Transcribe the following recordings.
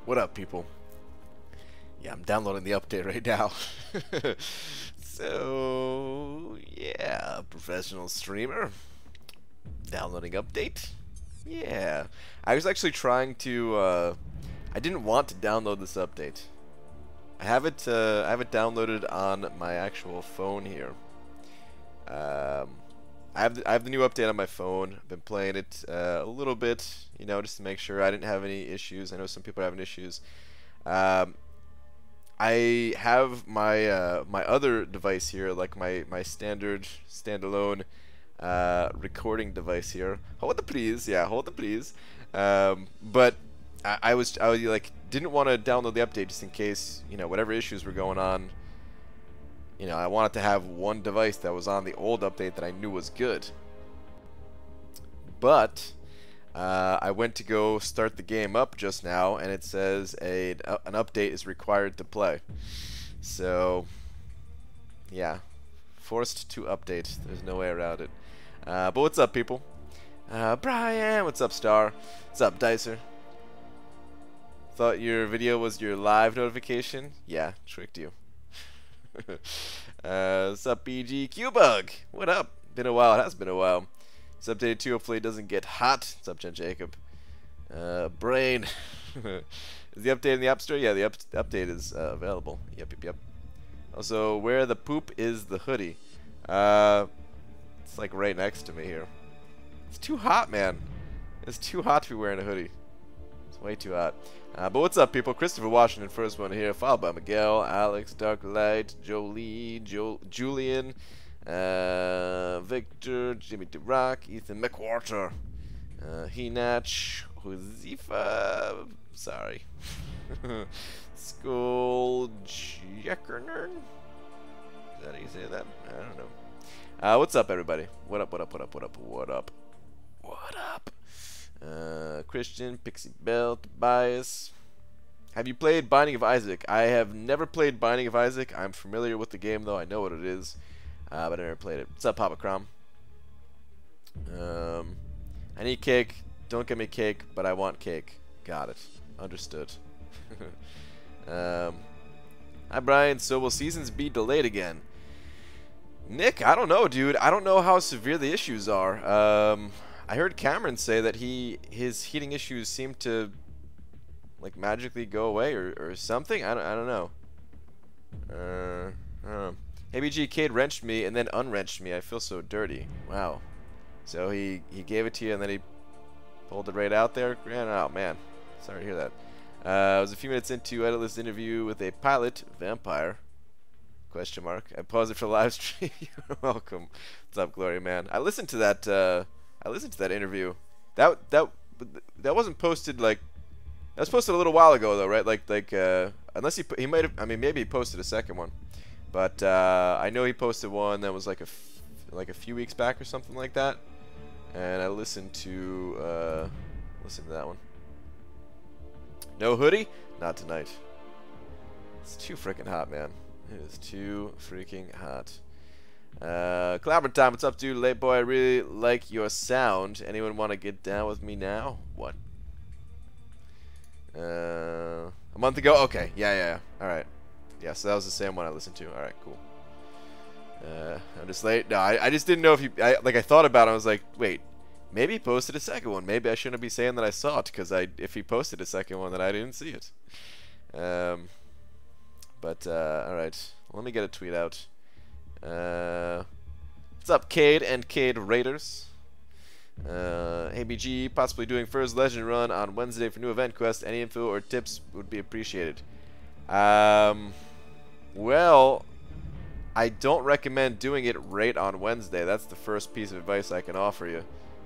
What up, people? Yeah, I'm downloading the update right now. So, yeah, professional streamer. Downloading update. Yeah. I was actually trying to, I didn't want to download this update. I have it downloaded on my actual phone here. I have the new update on my phone. I've been playing it a little bit, you know, just to make sure I didn't have any issues. I know some people are having issues. I have my my other device here, like my standard standalone recording device here. Hold the please, yeah, hold the please. But I was like didn't want to download the update just in case, you know, whatever issues were going on. You know, I wanted to have one device that was on the old update that I knew was good. But I went to go start the game up just now, and it says an update is required to play. So, yeah, forced to update. There's no way around it. But what's up, people? Brian, what's up, Star? What's up, Dicer? Thought your video was your live notification? Yeah, tricked you. What's up, BG Q-Bug? What up? Been a while. It has been a while. It's updated 2. Hopefully it doesn't get hot. What's up, Jen Jacob? Brain. Is the update in the App Store? Yeah, the update is available. Yep. Also, where the poop is the hoodie? It's like right next to me here. It's too hot, man. It's too hot to be wearing a hoodie. It's way too hot. But what's up, people? Christopher Washington, first one here, followed by Miguel, Alex, Darklight, Jolie, Julian, Victor, Jimmy DeRock, Ethan McWhorter, Hinach, Josefa, sorry, Skull Jeckerner. Is that how you say that? I don't know. What's up, everybody? What up? Christian, Pixie Bell, Tobias. Have you played Binding of Isaac? I have never played Binding of Isaac. I'm familiar with the game, though. I know what it is, but I never played it. What's up, Papa Crom? I need cake. Don't give me cake, but I want cake. Got it. Understood. Hi, Brian. So will seasons be delayed again? Nick, I don't know, dude. I don't know how severe the issues are. I heard Cameron say that his heating issues seem to like magically go away or something. I don't know. I don't know. ABG Cade wrenched me and then unwrenched me. I feel so dirty. Wow. So he gave it to you and then he pulled it right out there. Oh man, sorry to hear that. I was a few minutes into editless interview with a pilot vampire. Question mark. I paused it for the live stream. You're welcome. What's up, Glory Man? I listened to that. I listened to that interview. That wasn't posted like. That was posted a little while ago though, right? Like unless he might have. I mean, maybe he posted a second one, but I know he posted one that was like a few weeks back or something like that. And I listened to that one. No hoodie? Not tonight. It's too freaking hot, man. It is too freaking hot. Collaborative time. What's up, dude? Late boy, I really like your sound. Anyone want to get down with me now? What? A month ago? Okay. Yeah. Alright. Yeah, so that was the same one I listened to. Alright, cool. I'm just late. No, I just didn't know if I thought about it. I was like, wait. Maybe he posted a second one. Maybe I shouldn't be saying that I saw it, because if he posted a second one, then I didn't see it. Alright. Let me get a tweet out. What's up, Cade and Cade Raiders? ABG, possibly doing first legend run on Wednesday for new event quest. Any info or tips would be appreciated. Well, I don't recommend doing it right on Wednesday. That's the first piece of advice I can offer you.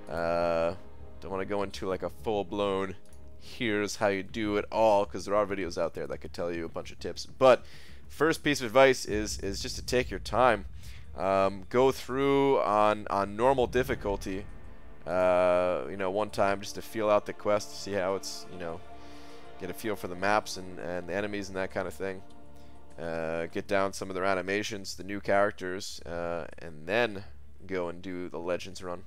Don't want to go into like a full-blown here's how you do it all, because there are videos out there that could tell you a bunch of tips. But first piece of advice is just to take your time. Go through on normal difficulty, you know, one time just to feel out the quest, to see how it's, you know, get a feel for the maps and the enemies and that kind of thing. Get down some of their animations, the new characters, and then go and do the Legends run.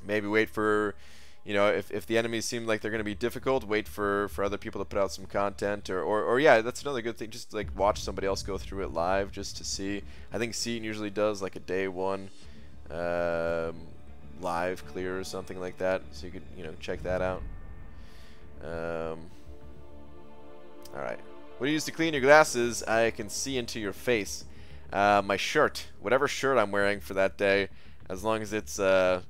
Maybe wait for, you know, if the enemies seem like they're going to be difficult, wait for other people to put out some content, or yeah, that's another good thing. Just like watch somebody else go through it live just to see. I think Seaton usually does like a day one live clear or something like that, so you could, you know, check that out. All right. What do you use to clean your glasses? I can see into your face. My shirt, whatever shirt I'm wearing for that day, as long as it's I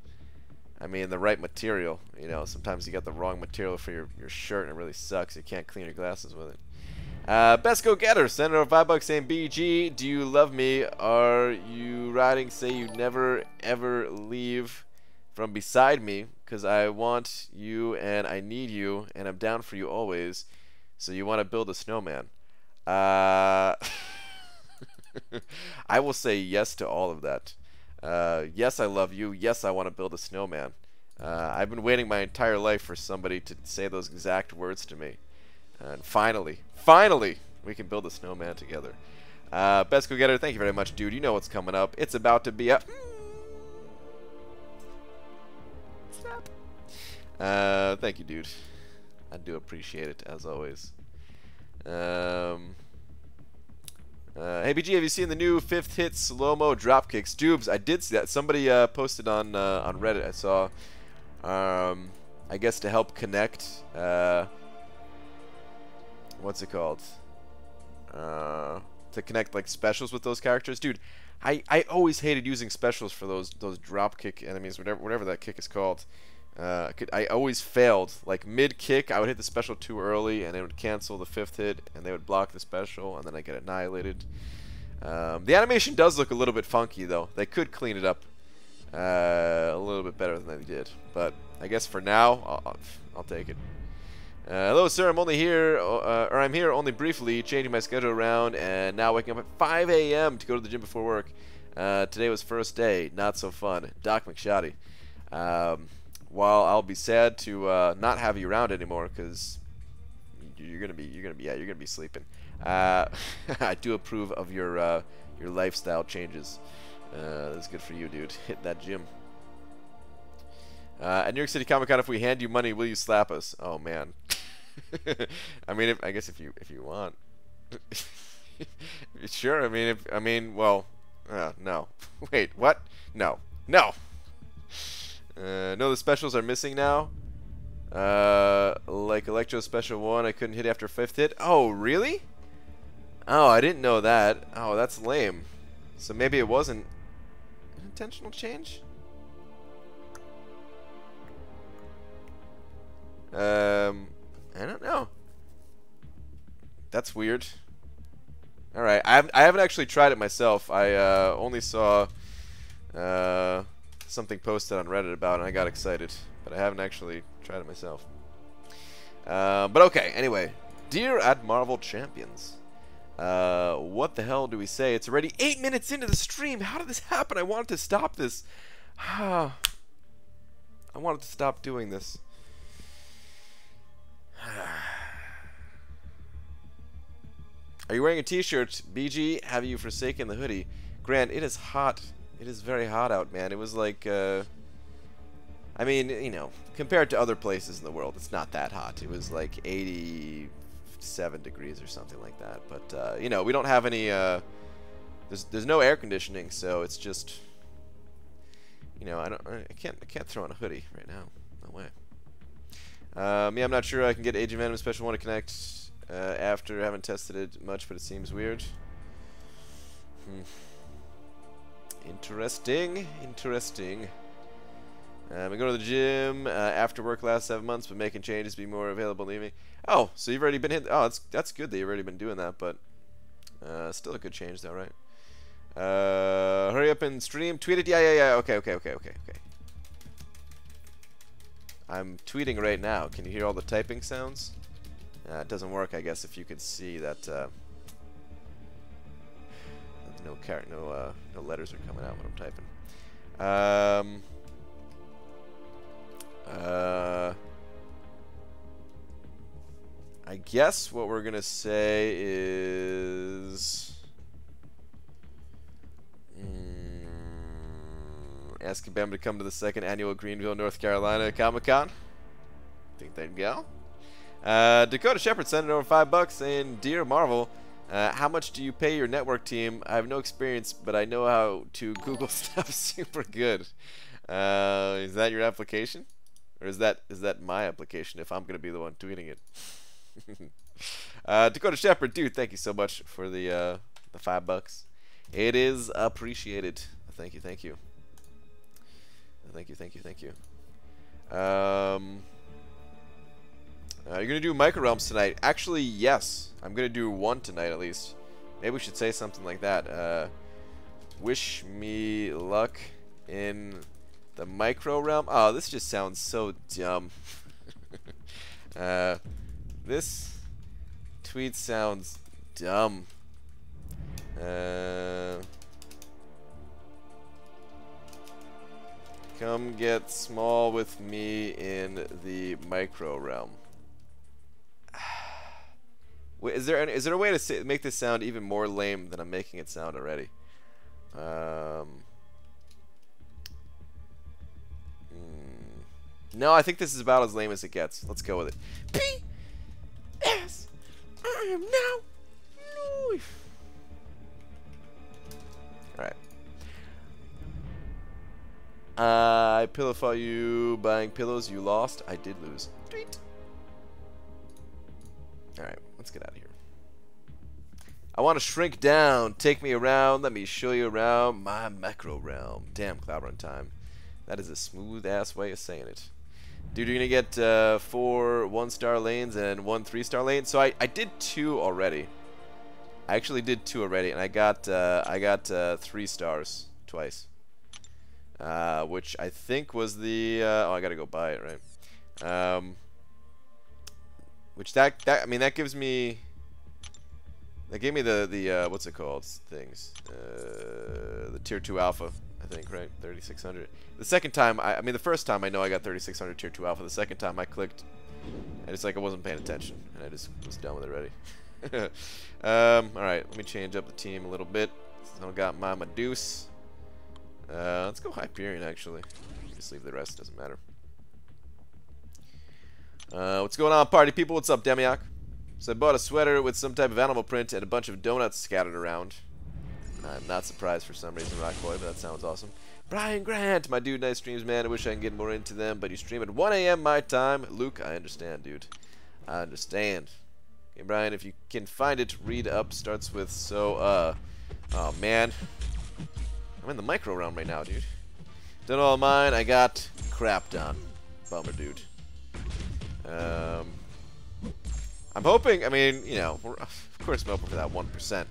mean, the right material. You know, sometimes you get the wrong material for your shirt and it really sucks. You can't clean your glasses with it. Best Go Getter, send over $5 saying, BG, do you love me? Are you riding? Say you never ever leave from beside me, because I want you and I need you and I'm down for you always. So you want to build a snowman. I will say yes to all of that. Yes, I love you. Yes, I want to build a snowman. I've been waiting my entire life for somebody to say those exact words to me. And finally, we can build a snowman together. Best Go Getter, thank you very much, dude. You know what's coming up. It's about to be a... Thank you, dude. I do appreciate it, as always. Hey, BG, have you seen the new 5th hit slow-mo dropkicks? Dubes, I did see that. Somebody posted on Reddit. I saw, I guess to help connect, what's it called? To connect like specials with those characters. Dude, I always hated using specials for those dropkick enemies, whatever that kick is called. I always failed. Like mid-kick, I would hit the special too early, and it would cancel the 5th hit, and they would block the special, and then I get annihilated. The animation does look a little bit funky, though. They could clean it up a little bit better than they did, but I guess for now, I'll take it. Hello, sir. I'm only here, I'm here only briefly, changing my schedule around, and now waking up at 5 a.m. to go to the gym before work. Today was first day, not so fun. Doc McShoddy. While I'll be sad to not have you around anymore, because you're gonna be sleeping. I do approve of your lifestyle changes. That's good for you, dude. Hit that gym. At New York City Comic Con, if we hand you money, will you slap us? Oh man. I mean, I guess if you want. Sure. I mean, well, no. Wait, what? No. No. No, the specials are missing now. Like Electro Special 1, I couldn't hit after 5th hit. Oh, really? Oh, I didn't know that. Oh, that's lame. So maybe it wasn't an intentional change? I don't know. That's weird. Alright, I haven't actually tried it myself. I only saw something posted on Reddit about it and I got excited, but I haven't actually tried it myself. But okay, anyway, dear at Marvel Champions, what the hell do we say? It's already 8 minutes into the stream. How did this happen? I wanted to stop this. I wanted to stop doing this. Are you wearing a t-shirt? BG, have you forsaken the hoodie? Grant, it is hot. It is very hot out, man. It was like, I mean, you know, compared to other places in the world, it's not that hot. It was like 87 degrees or something like that. But, you know, we don't have any, there's no air conditioning, so it's just, you know, I can't throw on a hoodie right now. No way. Yeah, I'm not sure I can get Age of Venom Special 1 to connect after. I haven't tested it much, but it seems weird. Interesting. I go to the gym after work last 7 months, but making changes be more available in the evening. Oh, so you've already been hit. Oh, that's good that you've already been doing that, but still a good change though, right? Hurry up and stream. Tweet it. Yeah. Okay. I'm tweeting right now. Can you hear all the typing sounds? It doesn't work, I guess, if you could see that no letters are coming out when I'm typing. I guess what we're gonna say is asking them to come to the second annual Greenville, North Carolina Comic-Con. Think they'd go. Dakota Shepard sending over $5 saying, Dear Marvel, how much do you pay your network team? I have no experience, but I know how to Google stuff super good. Is that your application? Or is that my application if I'm going to be the one tweeting it? Dakota Shepard, dude, thank you so much for the $5. It is appreciated. Thank you, thank you. Thank you, thank you, thank you. You're gonna do micro realms tonight? Actually, yes. I'm gonna do one tonight at least. Maybe we should say something like that. Wish me luck in the micro realm. Oh, this just sounds so dumb. This tweet sounds dumb. Come get small with me in the micro realm. Wait, is there a way to make this sound even more lame than I'm making it sound already? No, I think this is about as lame as it gets. Let's go with it. P.S. I am now Louis. Alright. I pillow fought you buying pillows. You lost. I did lose. Tweet. Alright, let's get out of here. I want to shrink down. Take me around. Let me show you around my macro realm. Damn, Cloud Run time. That is a smooth-ass way of saying it. Dude, you're going to get 4 1-star lanes and 1 3-star lane. So I did 2 already. I actually did 2 already, and I got 3 stars twice. Which I think was the... oh, I got to go buy it, right? Which I mean, that gives me... That gave me the what's it called? Things. The Tier 2 Alpha, I think, right? 3600. The second time, I mean, the first time I know I got 3600 Tier 2 Alpha. The second time I clicked, and it's like I wasn't paying attention, and I just was done with it already. Alright, let me change up the team a little bit. So I got my Medusa. Let's go Hyperion, actually. Just leave the rest, doesn't matter. What's going on, party people? What's up, Demiok? So I bought a sweater with some type of animal print and a bunch of donuts scattered around. I'm not surprised for some reason, Rockboy, but that sounds awesome. Brian Grant, my dude, nice streams, man. I wish I can get more into them, but you stream at 1 a.m. my time. Luke, I understand, dude. I understand. Okay, Brian, if you can find it, read up. Starts with so, oh, man. I'm in the micro realm right now, dude. Done all mine. I got crapped on. Bummer, dude. I'm hoping, I mean, you know, of course I'm hoping for that 1%.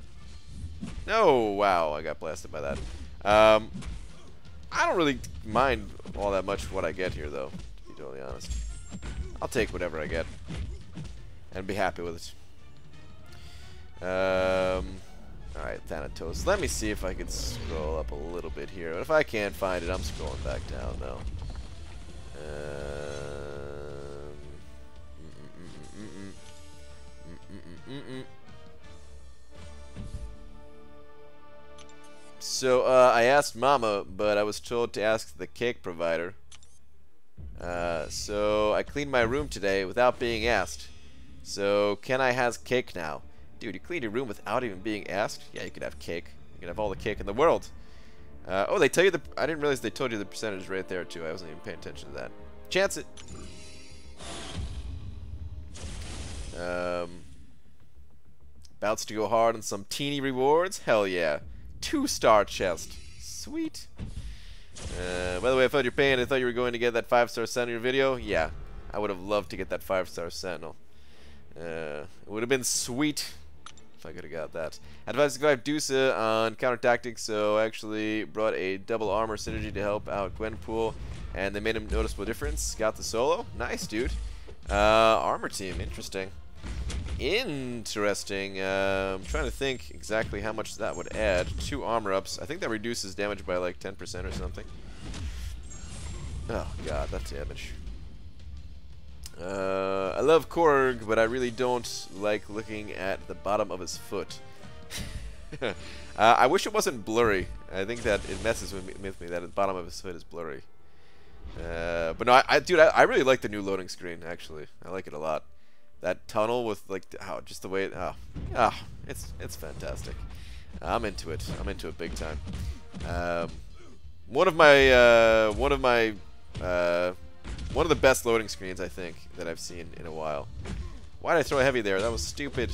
No, wow, I got blasted by that. I don't really mind all that much what I get here, though, to be totally honest. I'll take whatever I get and be happy with it. Alright, Thanatos. Let me see if I can scroll up a little bit here. If I can't find it, I'm scrolling back down, though. So, I asked Mama, but I was told to ask the cake provider. So, I cleaned my room today without being asked. So, can I have cake now? Dude, you cleaned your room without even being asked? Yeah, you could have cake. You can have all the cake in the world. Oh, they tell you the... I didn't realize they told you the percentage right there, too. I wasn't even paying attention to that. Chance it! Bouts to go hard on some teeny rewards? Hell yeah. 2-star chest. Sweet. By the way, I felt your pain. I thought you were going to get that 5-star Sentinel video. Yeah. I would have loved to get that 5-star Sentinel. It would have been sweet if I could have got that. Advised to go have Dusa on counter tactics, so I actually brought a double armor synergy to help out Gwenpool, and they made a noticeable difference. Got the solo. Nice, dude. Armor team. Interesting. Interesting. I'm trying to think exactly how much that would add. 2 armor ups. I think that reduces damage by like 10% or something. Oh god, that's damage. I love Korg, but I really don't like looking at the bottom of his foot. I wish it wasn't blurry. I think that it messes with me that the bottom of his hood is blurry. But no, dude, I really like the new loading screen, actually. I like it a lot. That tunnel with, like, just the way it, it's fantastic. I'm into it. I'm into it big time. One of the best loading screens, I think, that I've seen in a while. Why did I throw a heavy there? That was stupid.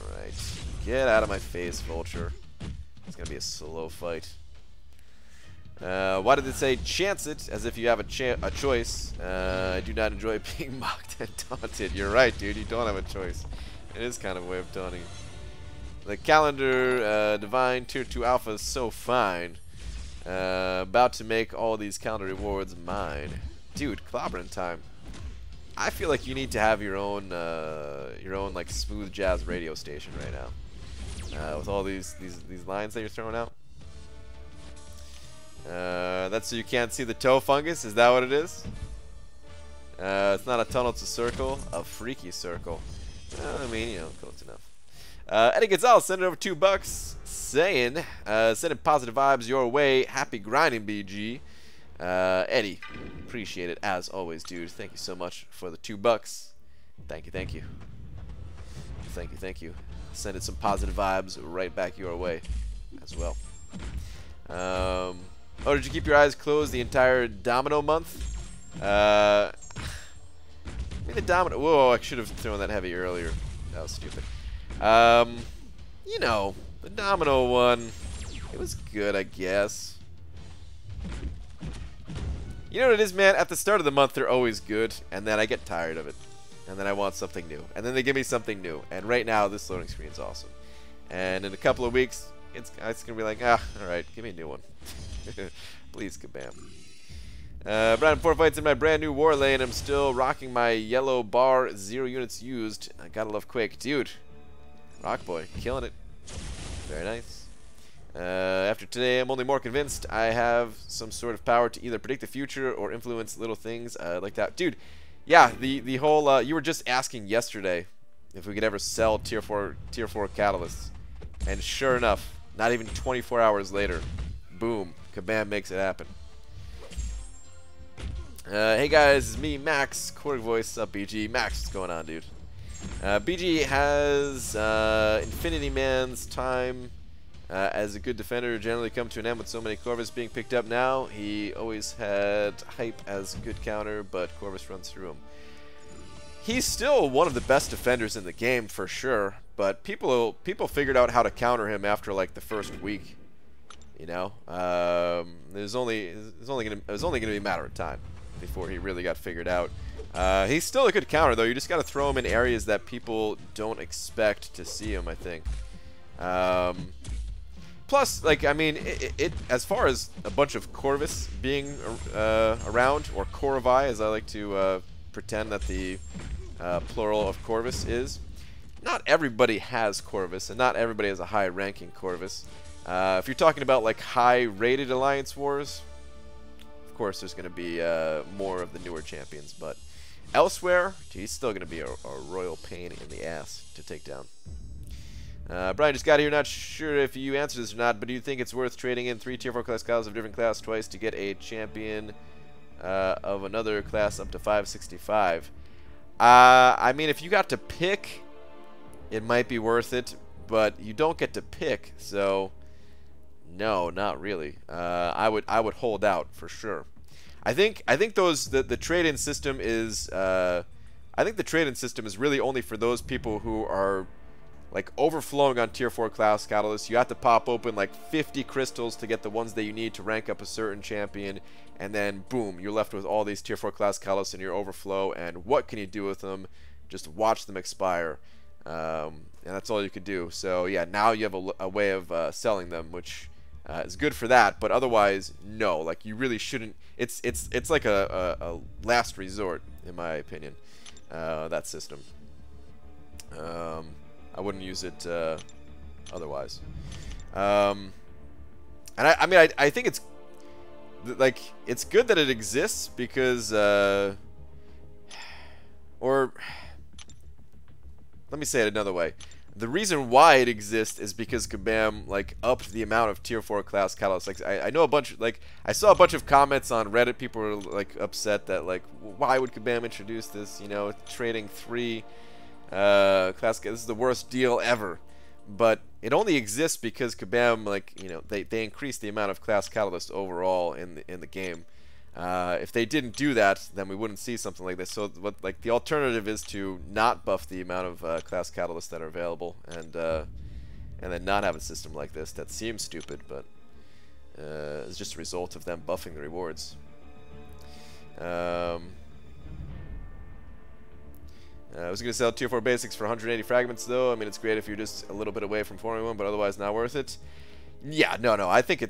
Alright. Get out of my face, Vulture. It's gonna be a slow fight. Why did it say chance it as if you have a choice? I do not enjoy being mocked and taunted. You're right, dude. You don't have a choice. It is kind of a way of taunting. The calendar, Divine Tier 2 Alpha is so fine. About to make all these calendar rewards mine. Dude, Labyrinth time. I feel like you need to have your own like smooth jazz radio station right now. With all these lines that you're throwing out. That's so you can't see the toe fungus? Is that what it is? It's not a tunnel, it's a circle. A freaky circle. I mean, you know, close enough. Eddie Gonzalez sent it over $2 saying, sending positive vibes your way. Happy grinding, BG. Eddie, appreciate it as always, dude. Thank you so much for the $2. Thank you, thank you. Thank you, thank you. Sending some positive vibes right back your way as well. Oh, did you keep your eyes closed the entire Domino month? I mean, the Domino. Whoa, I should have thrown that heavy earlier. That was stupid. You know, the Domino one, it was good, I guess. You know what it is, man? At the start of the month, they're always good, and then I get tired of it. And then I want something new. And then they give me something new. And right now, this loading screen is awesome. And in a couple of weeks, it's going to be like, alright, give me a new one. Please, kabam. Brian, 4 fights in my brand new war lane. I'm still rocking my yellow bar, 0 units used. I gotta love Quake. Dude, Rock Boy, killing it. Very nice. After today, I'm only more convinced I have some sort of power to either predict the future or influence little things like that. Dude, yeah, the whole, you were just asking yesterday if we could ever sell tier 4 catalysts. And sure enough, not even 24 hours later, boom, kabam makes it happen. Hey guys, it's me, Max, Quark Voice. Up, BG? Max, what's going on, dude? BG has Infinity Man's time as a good defender generally come to an end with so many Corvus being picked up now. He always had hype as a good counter, but Corvus runs through him. He's still one of the best defenders in the game for sure, but people figured out how to counter him after like the first week. You know, it was only gonna be a matter of time before he really got figured out. He's still a good counter though. You just got to throw him in areas that people don't expect to see him, I think. Plus, like, I mean, it as far as a bunch of Corvus being around, or Corvi as I like to pretend that the plural of Corvus is, not everybody has Corvus, and not everybody has a high ranking Corvus. If you're talking about like high rated Alliance Wars, of course there's going to be more of the newer champions, but elsewhere, he's still going to be a royal pain in the ass to take down. Brian just got here, not sure if you answered this or not, but do you think it's worth trading in 3 tier 4 class cows of different class twice to get a champion of another class up to 565? I mean, if you got to pick, it might be worth it, but you don't get to pick, so no, not really. I would hold out for sure. I think the trade-in system is I think the trade-in system is really only for those people who are like overflowing on tier 4 class catalysts. You have to pop open like 50 crystals to get the ones that you need to rank up a certain champion, and then boom, you're left with all these tier 4 class catalysts in your overflow, and what can you do with them? Just watch them expire. And that's all you could do. So yeah, now you have a way of selling them, which is good for that, but otherwise, no. Like, you really shouldn't. It's like a last resort, in my opinion. That system. I wouldn't use it otherwise. And I mean, I think it's like it's good that it exists because or let me say it another way. The reason why it exists is because Kabam like upped the amount of tier 4 class catalysts. Like I know a bunch, like I saw a bunch of comments on Reddit. People were like upset that like why would Kabam introduce this? You know, trading 3 class. This is the worst deal ever. But it only exists because Kabam, like, you know, they increased the amount of class catalyst overall in the game. If they didn't do that, then we wouldn't see something like this. So what, like, the alternative is to not buff the amount of class catalysts that are available, and then not have a system like this. That seems stupid, but it's just a result of them buffing the rewards. I was going to sell tier 4 basics for 180 fragments, though. I mean, it's great if you're just a little bit away from forming one, but otherwise not worth it. Yeah, no. I think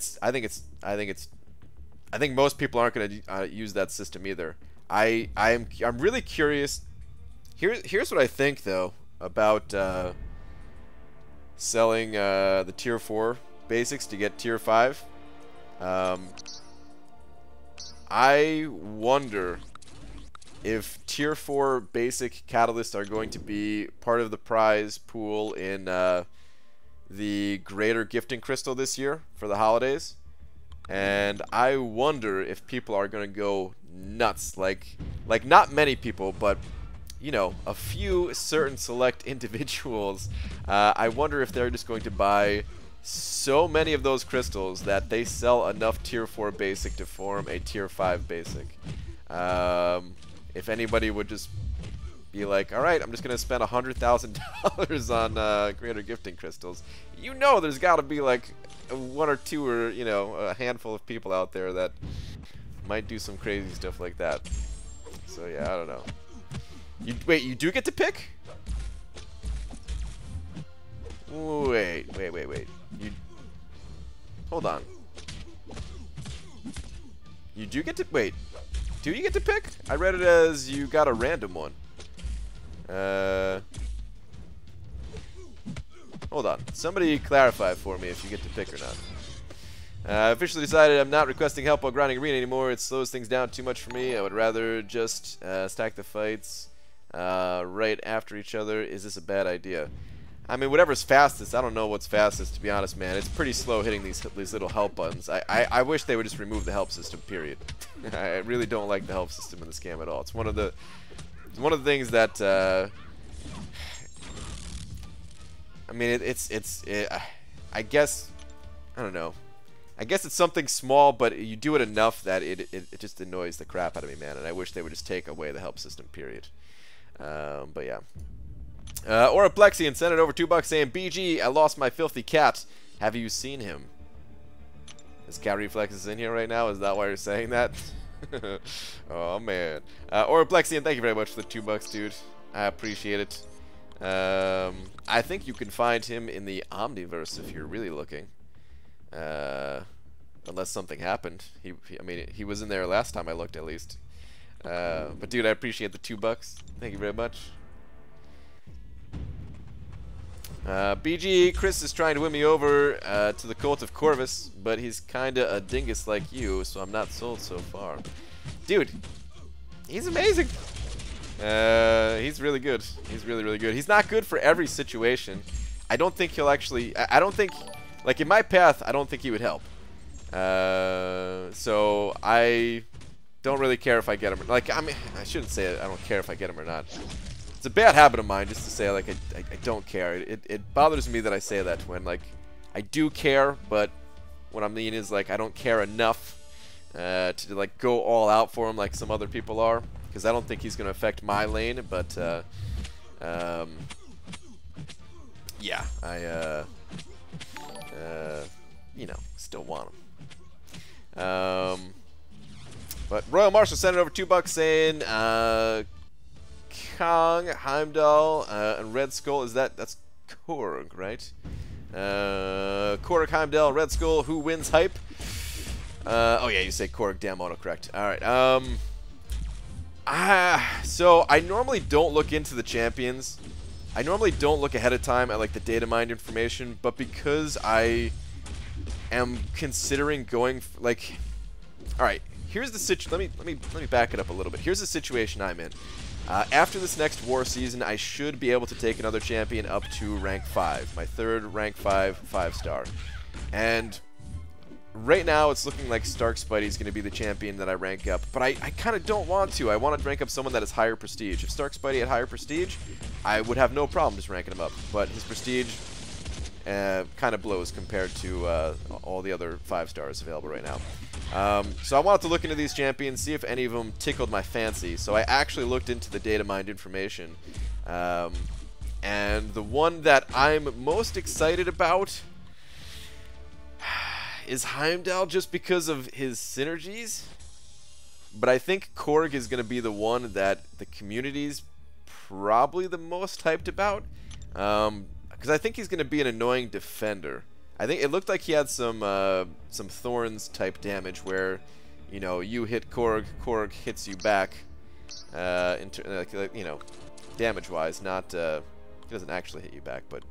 most people aren't going to use that system either. I'm really curious. Here's what I think though about selling the tier 4 basics to get tier 5. I wonder if tier 4 basic catalysts are going to be part of the prize pool in the greater gifting crystal this year for the holidays. And I wonder if people are going to go nuts. Like not many people, but you know, a few certain select individuals. I wonder if they're just going to buy so many of those crystals that they sell enough tier 4 basic to form a tier 5 basic. If anybody would just be like, all right, I'm just going to spend $100,000 on greater gifting crystals, you know there's got to be like 1 or 2 or, you know, a handful of people out there that might do some crazy stuff like that. So yeah, I don't know. Wait, you do get to pick? Wait. Hold on. You do get to... Wait. Do you get to pick? I read it as you got a random one. Hold on. Somebody clarify for me if you get to pick or not. I officially decided I'm not requesting help while grinding arena anymore. It slows things down too much for me. I would rather just stack the fights right after each other. Is this a bad idea? I mean, whatever's fastest. I don't know what's fastest, to be honest, man. It's pretty slow hitting these little help buttons. I wish they would just remove the help system, period. I really don't like the help system in this game at all. It's one of the things that I mean, I guess, I don't know. I guess it's something small, but you do it enough that it just annoys the crap out of me, man. And I wish they would just take away the help system, period. But yeah. Or a Plexi and send it over $2 saying, BG, I lost my filthy cat. Have you seen him? Is Cat Reflexes in here right now? Is that why you're saying that? Oh, man. Or a Plexi, and thank you very much for the $2, dude. I appreciate it. I think you can find him in the Omniverse if you're really looking. Unless something happened. I mean, he was in there last time I looked, at least. But dude, I appreciate the $2. Thank you very much. BG, Chris is trying to win me over to the cult of Corvus, but he's kinda a dingus like you, so I'm not sold so far. Dude, he's amazing. He's really good. He's really, really good. He's not good for every situation. I don't think he'll actually... I don't think... Like, in my path, I don't think he would help. So, I don't really care if I get him. Like, I mean, I shouldn't say it. I don't care if I get him or not. It's a bad habit of mine just to say, like, I don't care. It bothers me that I say that when, like, I do care, but what I mean is, like, I don't care enough to, like, go all out for him like some other people are. Because I don't think he's going to affect my lane, but, yeah, you know, still want him. But Royal Marshal sent it over $2 saying, Kong, Heimdall, and Red Skull. That's Korg, right? Korg, Heimdall, Red Skull. Who wins hype? Oh yeah, you say Korg. Damn, autocorrect. All right. So I normally don't look into the champions. I normally don't look ahead of time at like the data mined information, but because I am considering going like, all right. Here's the situation. Let me back it up a little bit. Here's the situation I'm in. After this next war season, I should be able to take another champion up to rank 5. My third rank 5 5-star. And right now, it's looking like Stark Spidey is going to be the champion that I rank up. But I kind of don't want to. I want to rank up someone that has higher prestige. If Stark Spidey had higher prestige, I would have no problem just ranking him up. But his prestige kind of blows compared to all the other 5-stars available right now. So I wanted to look into these champions, see if any of them tickled my fancy. So I actually looked into the data mined information. And the one that I'm most excited about is Heimdall, just because of his synergies. But I think Korg is going to be the one that the community's probably the most hyped about. Because I think he's going to be an annoying defender. I think it looked like he had some thorns type damage where, you know, you hit Korg, Korg hits you back, you know, damage-wise. Not he doesn't actually hit you back, but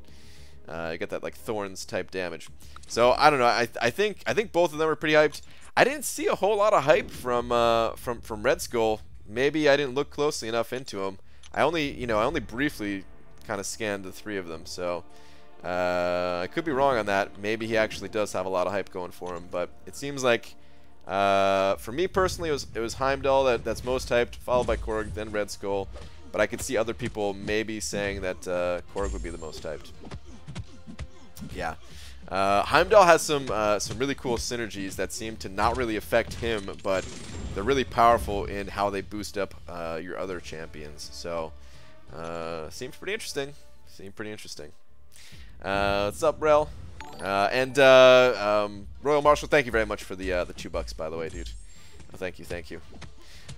you get that like thorns type damage. So I don't know. I think both of them are pretty hyped. I didn't see a whole lot of hype from Red Skull. Maybe I didn't look closely enough into him. I only briefly kind of scanned the 3 of them. So. I could be wrong on that. Maybe he actually does have a lot of hype going for him, but it seems like, for me personally, it was Heimdall that's most hyped, followed by Korg, then Red Skull. But I could see other people maybe saying that Korg would be the most hyped. Yeah, Heimdall has some really cool synergies that seem to not really affect him, but they're really powerful in how they boost up your other champions. So, seems pretty interesting. What's up, Rel? Royal Marshal, thank you very much for the $2, by the way, dude. Oh, thank you.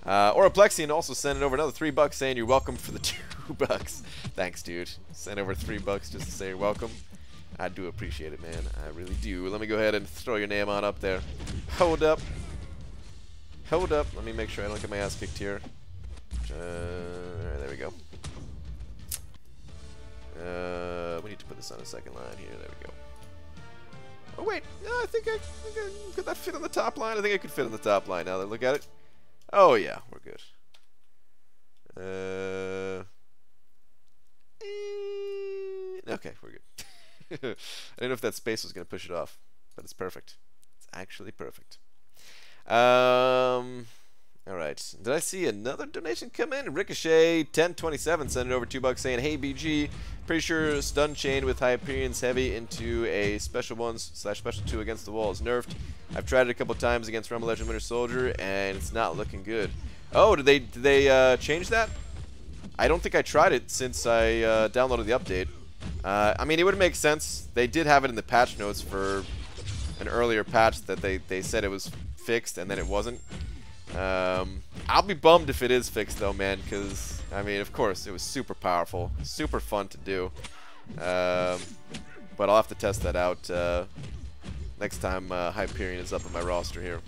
Oraplexian also sending over another $3 saying you're welcome for the $2. Thanks, dude. Send over $3 just to say you're welcome. I do appreciate it, man. I really do. Let me go ahead and throw your name on up there. Hold up. Let me make sure I don't get my ass kicked here. Alright, there we go. We need to put this on a second line here. There we go. Oh wait, no, I think I could that fit on the top line? I think I could fit on the top line now that I look at it. Oh yeah, we're good. Okay, we're good. I didn't know if that space was gonna push it off, but it's perfect. It's actually perfect. Alright, did I see another donation come in? Ricochet 1027 sent it over $2 saying, hey BG, pretty sure stun chain with Hyperion's heavy into a special 1/special 2 against the wall is nerfed. I've tried it a couple times against Realm of Legend Winter Soldier and it's not looking good. Oh, did they change that? I don't think I tried it since I downloaded the update. I mean, it would make sense. They did have it in the patch notes for an earlier patch that they said it was fixed and then it wasn't. I'll be bummed if it is fixed though, man, because I mean, of course, it was super powerful, super fun to do. But I'll have to test that out next time Hyperion is up on my roster here.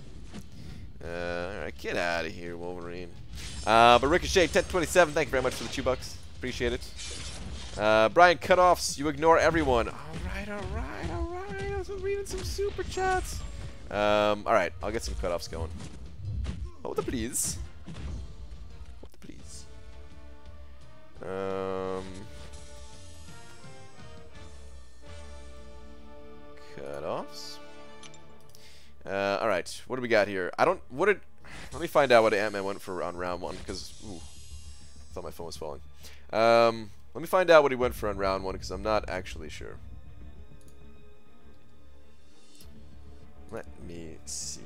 Alright, get out of here, Wolverine. But Ricochet 1027, thank you very much for the $2. Appreciate it. Brian, cutoffs, you ignore everyone. Alright. I was reading some super chats. Alright, I'll get some cutoffs going. Hold up, please. Cutoffs. Alright, what do we got here? Let me find out what Ant-Man went for on round 1, because, I thought my phone was falling. Let me find out what he went for on round 1, because I'm not actually sure. Let me see.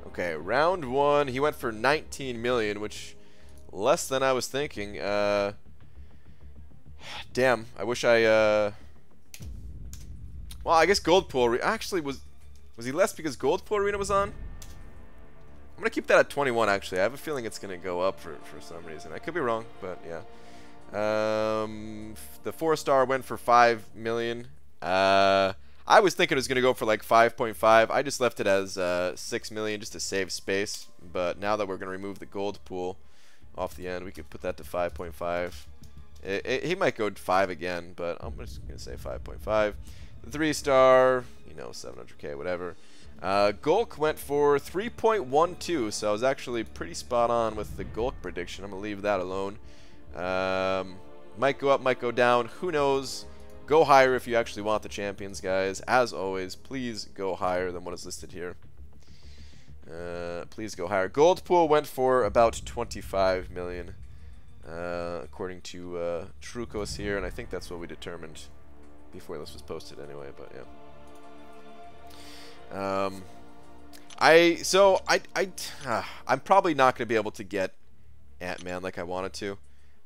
Okay, round 1, he went for 19 million, which less than I was thinking. Damn, I wish I well, I guess Gold Pool actually was he less because Gold Pool Arena was on? I'm gonna keep that at 21 actually. I have a feeling it's gonna go up for some reason. I could be wrong, but yeah. The 4-star went for 5 million. I was thinking it was going to go for like 5.5. I just left it as 6 million just to save space. But now that we're going to remove the gold pool off the end, we could put that to 5.5. He might go 5 again, but I'm just going to say 5.5. The 3-star, you know, 700k, whatever. Gulk went for 3.12, so I was actually pretty spot on with the Gulk prediction. I'm going to leave that alone. Might go up, might go down. Who knows? Go higher if you actually want the champions, guys. As always, please go higher than what is listed here. Please go higher. Gold pool went for about 25 million, according to Trucos here, and I think that's what we determined before this was posted anyway, but yeah. I'm probably not going to be able to get Ant-Man like I wanted to.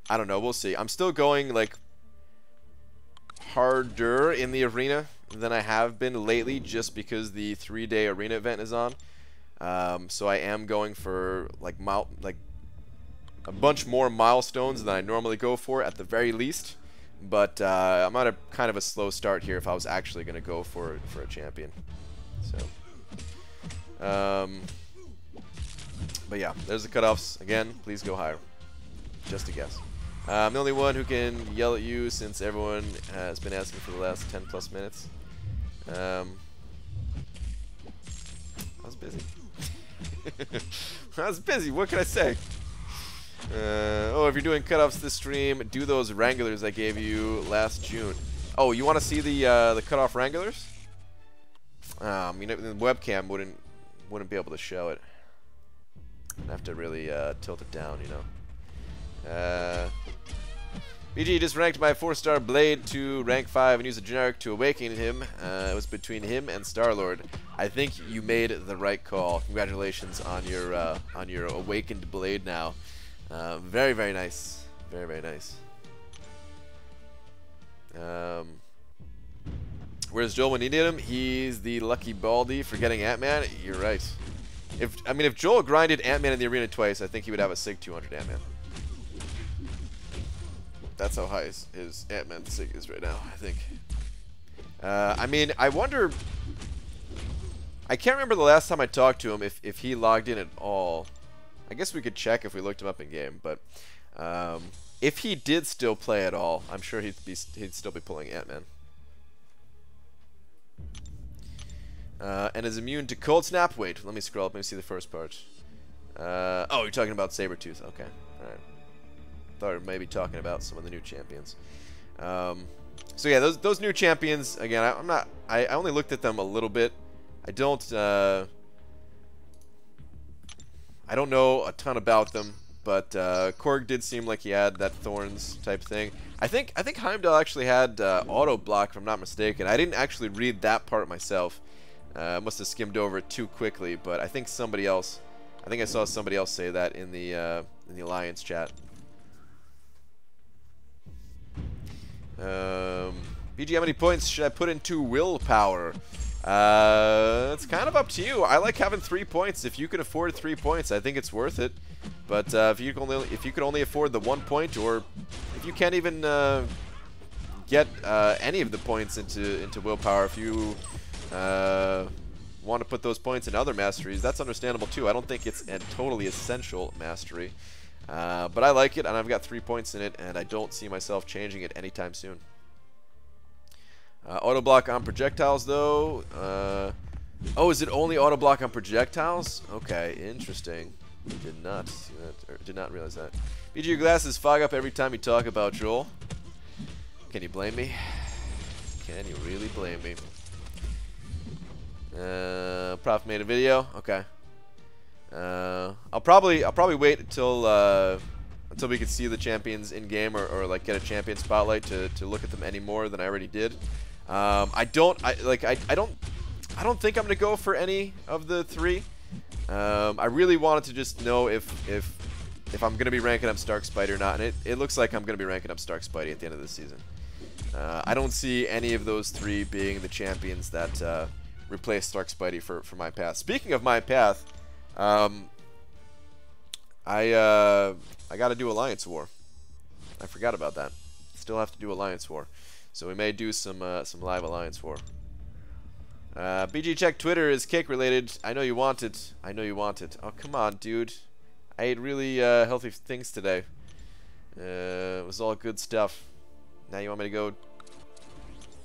I don't know, we'll see. I'm still going like harder in the arena than I have been lately, just because the 3-day arena event is on. So I am going for like a bunch more milestones than I normally go for at the very least. But I'm on a kind of a slow start here if I was actually going to go for a champion. So, but yeah, there's the cutoffs. Again, please go higher. Just a guess. I'm the only one who can yell at you since everyone has been asking for the last 10+ minutes. I was busy. I was busy. What can I say? Oh, if you're doing cutoffs this stream, do those Wranglers I gave you last June. Oh, you want to see the cutoff Wranglers? You know, the webcam wouldn't be able to show it. I'd have to really tilt it down, you know. BG just ranked my 4-star Blade to rank 5 and used a generic to awaken him. It was between him and Star-Lord. I think you made the right call. Congratulations on your awakened Blade now. Very, very nice. Very, very nice. Where's Joel when you need him? He's the lucky Baldy for getting Ant-Man. You're right. If Joel grinded Ant-Man in the arena twice, I think he would have a SIG 200 Ant-Man. That's how high his Ant-Man SIG is right now, I think. I wonder... I can't remember the last time I talked to him if he logged in at all. I guess we could check if we looked him up in game, but if he did still play at all, I'm sure he'd still be pulling Ant-Man. And is immune to cold snap. Wait, let me scroll up. Let me see the first part. Oh, you're talking about Sabretooth. Okay, all right. Thought we were maybe talking about some of the new champions. So yeah, those new champions. Again, I only looked at them a little bit. I don't know a ton about them, but Korg did seem like he had that Thorns type thing. I think Heimdall actually had auto block, if I'm not mistaken. I didn't actually read that part myself. Must have skimmed over it too quickly, but I think somebody else. I think I saw somebody else say that in the Alliance chat. BG, how many points should I put into willpower? It's kind of up to you. I like having 3 points. If you can afford 3 points, I think it's worth it. But if you could only afford the 1 point, or if you can't even get any of the points into willpower, if you want to put those points in other masteries, that's understandable too. I don't think it's a totally essential mastery, but I like it, and I've got 3 points in it, and I don't see myself changing it anytime soon. Auto block on projectiles, though. Oh, is it only auto block on projectiles? Okay, interesting. Did not see that, or did not realize that. BG, your glasses fog up every time you talk about Joel. Can you blame me? Can you really blame me? Prof made a video. Okay. I'll probably wait until we can see the champions in game, or like get a champion spotlight to look at them any more than I already did. I don't think I'm gonna go for any of the 3. I really wanted to just know if I'm gonna be ranking up Stark Spidey or not, and it looks like I'm gonna be ranking up Stark Spidey at the end of the season. I don't see any of those 3 being the champions that replace Stark Spidey for my path. Speaking of my path, I gotta do Alliance War. I forgot about that. Still have to do Alliance War. So we may do some live Alliance War. BG, check Twitter is cake related. I know you want it. I know you want it. Oh, come on, dude. I ate really healthy things today. It was all good stuff. Now you want me to go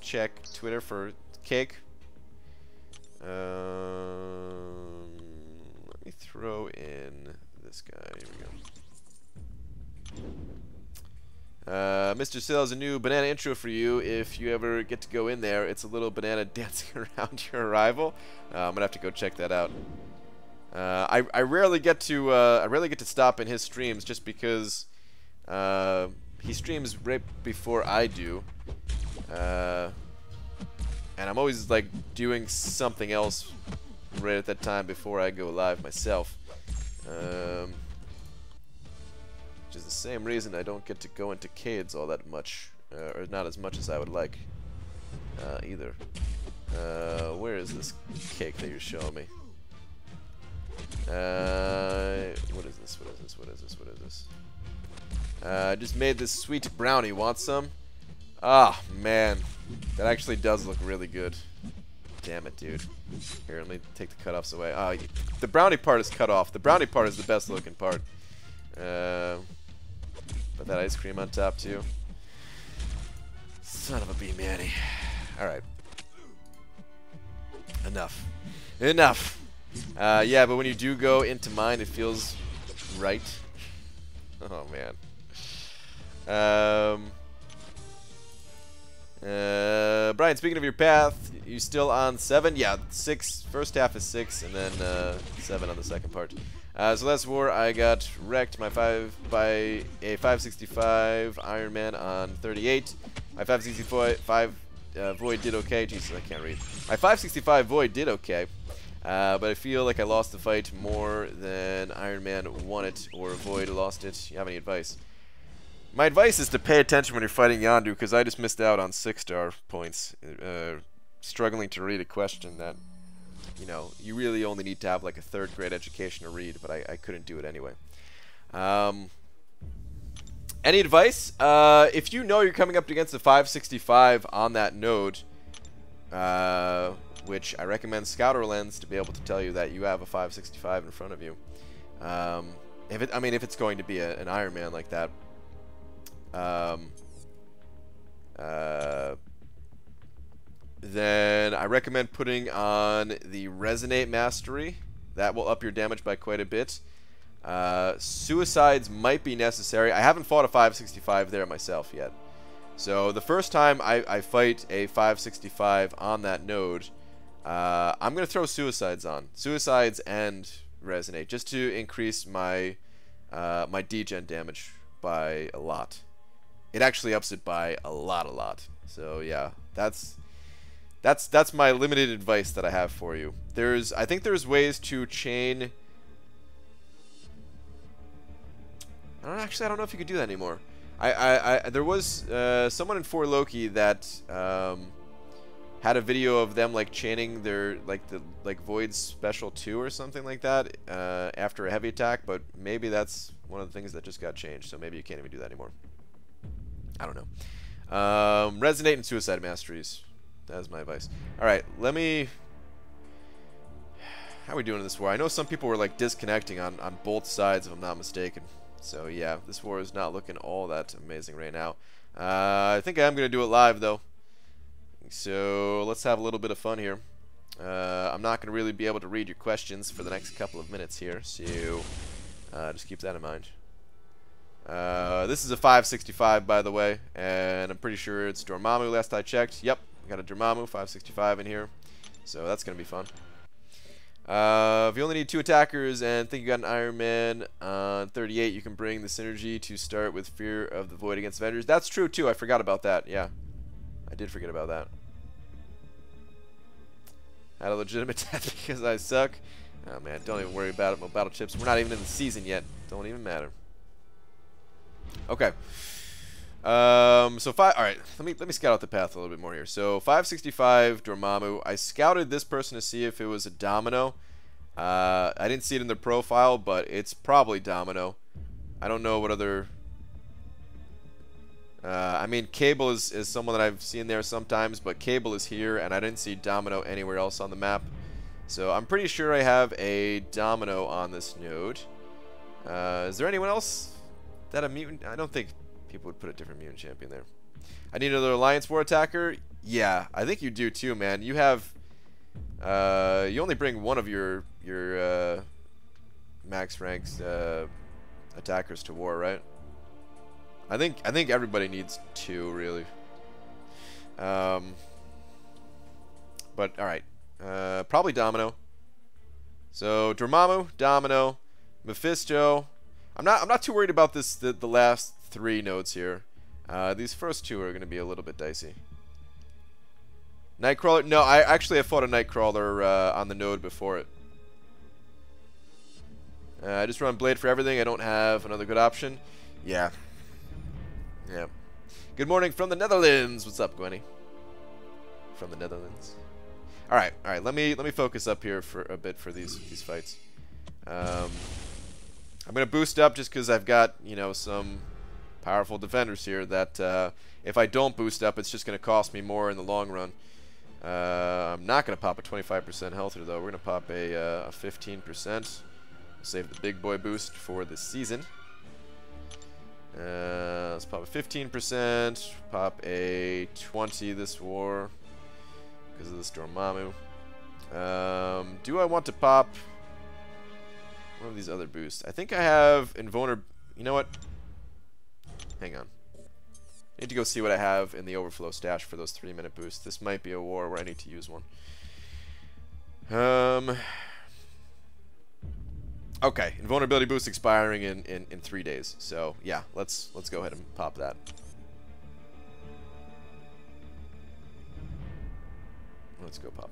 check Twitter for cake. Let me throw in this guy. Here we go. Mr. Sill has a new banana intro for you. If you ever get to go in there, it's a little banana dancing around your arrival. I'm gonna have to go check that out. I rarely get to stop in his streams just because he streams right before I do, and I'm always like doing something else right at that time before I go live myself. Which is the same reason I don't get to go into Cades all that much, or not as much as I would like, either. Where is this cake that you're showing me? What is this? What is this? What is this? What is this? I just made this sweet brownie. Want some? Ah, man. That actually does look really good. Damn it, dude. Here, let me take the cutoffs away. Oh, the brownie part is cut off. The brownie part is the best looking part. Put that ice cream on top, too. Son of a bee, Manny. Alright. Enough. Enough! Yeah, but when you do go into mine, it feels right. Oh, man. Brian, speaking of your path, you still on 7? Yeah, 6. First half is 6, and then 7 on the second part. So last war, I got wrecked by a 565 Iron Man on 38. My 565 Void did okay. Jesus, I can't read. My 565 Void did okay. But I feel like I lost the fight more than Iron Man won it, or Void lost it. You have any advice? My advice is to pay attention when you're fighting Yondu, because I just missed out on 6-star points, struggling to read a question that, you know, you really only need to have like a 3rd grade education to read, but I couldn't do it anyway. Any advice? If you know you're coming up against a 565 on that node, which I recommend Scouter Lens to be able to tell you that you have a 565 in front of you. If it's going to be an Iron Man like that. Then I recommend putting on the Resonate Mastery. That will up your damage by quite a bit. Suicides might be necessary. I haven't fought a 565 there myself yet. So the first time I fight a 565 on that node, I'm going to throw Suicides on. Suicides and Resonate, just to increase my my degen damage by a lot. It actually ups it by a lot. So yeah, that's my limited advice that I have for you. I think there's ways to chain. I don't know if you could do that anymore. There was someone in 4 Loki that had a video of them like chaining their like Void's special 2 or something like that after a heavy attack, but maybe that's one of the things that just got changed, so maybe you can't even do that anymore. I don't know. Resonate and Suicide Masteries. That is my advice. Alright, let me... How are we doing in this war? I know some people were like disconnecting on both sides, if I'm not mistaken. So yeah, this war is not looking all that amazing right now. I think I am going to do it live though. So let's have a little bit of fun here. I'm not going to really be able to read your questions for the next couple of minutes here, so just keep that in mind. This is a 565, by the way, and I'm pretty sure it's Dormammu last I checked. Yep, we got a Dormammu 565 in here, so that's going to be fun. If you only need 2 attackers and think you got an Iron Man on 38, you can bring the synergy to start with Fear of the Void against Avengers. That's true, too. I forgot about that. Yeah, I did forget about that. Had a legitimate death because I suck. Oh, man, don't even worry about it. My battle chips, we're not even in the season yet. Don't even matter. Okay. So alright, let me scout out the path a little bit more here. So 565 Dormammu. I scouted this person to see if it was a Domino. I didn't see it in the profile, but it's probably Domino. I don't know what other... I mean, Cable is someone that I've seen there sometimes, but Cable is here, and I didn't see Domino anywhere else on the map. So I'm pretty sure I have a Domino on this node. Is there anyone else that a mutant... I don't think people would put a different mutant champion there. I need another Alliance War attacker. Yeah, I think you do too, man. You have you only bring one of your max ranks attackers to war, right? I think everybody needs 2 really. But all right, probably Domino. So Dormammu, Domino, Mephisto. I'm not too worried about the last 3 nodes here. These first 2 are going to be a little bit dicey. Nightcrawler? No, I fought a Nightcrawler on the node before it. I just run Blade for everything. I don't have another good option. Yeah. Yeah. Good morning from the Netherlands. What's up, Gwenny? From the Netherlands. All right. Let me focus up here for a bit for these fights. I'm gonna boost up just because I've got some powerful defenders here that if I don't boost up, it's just gonna cost me more in the long run. I'm not gonna pop a 25% health here though. We're gonna pop a 15%. Save the big boy boost for the season. Let's pop a 15%. Pop a 20 this war because of this Dormammu. Do I want to pop one of these other boosts? I think I have invulnerability. You know what? Hang on. I need to go see what I have in the overflow stash for those 3-minute boosts. This might be a war where I need to use one. Okay, invulnerability boost expiring in 3 days. So yeah, let's go ahead and pop that. Let's go pop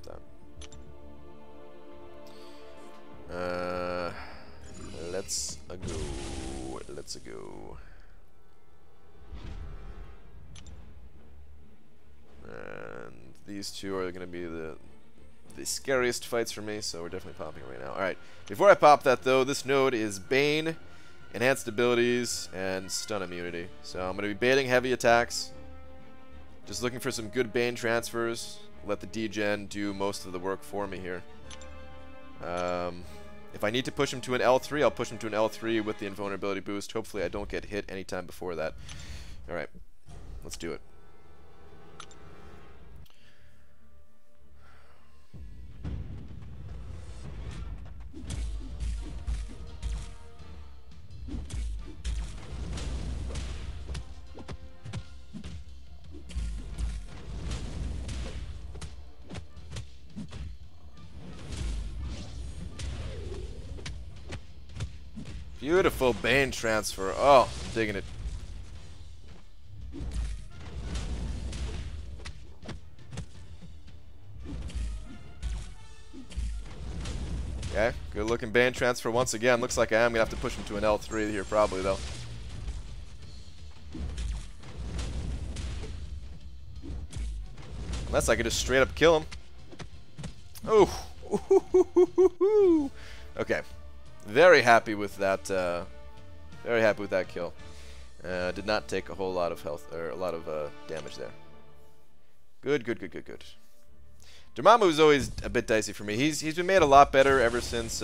that. Let's go. Let's go. And these 2 are going to be the scariest fights for me, so we're definitely popping right now. Alright, before I pop that though, this node is Bane, Enhanced Abilities, and Stun Immunity. So I'm going to be baiting heavy attacks. Just looking for some good Bane transfers. Let the D-Gen do most of the work for me here. If I need to push him to an L3, I'll push him to an L3 with the invulnerability boost. Hopefully I don't get hit anytime before that. Alright, let's do it. Beautiful Bane transfer. Oh, I'm digging it. Okay, good looking Bane transfer once again. Looks like I am going to have to push him to an L3 here probably though. Unless I could just straight up kill him. Oh. Okay. Very happy with that. Very happy with that kill. Did not take a whole lot of health or a lot of damage there. Good. Dormammu is always a bit dicey for me. He's been made a lot better ever since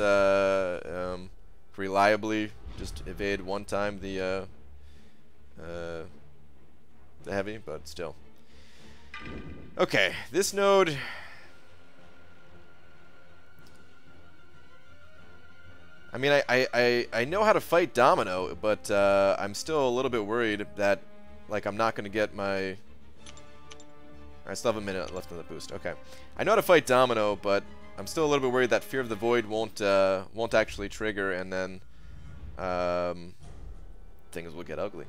reliably just evade one time the heavy, but still. Okay, this node. I mean, I know how to fight Domino, but I'm still a little bit worried that, like, I'm not going to get my... I still have a minute left on the boost. Okay. I know how to fight Domino, but I'm still a little bit worried that Fear of the Void won't actually trigger, and then things will get ugly.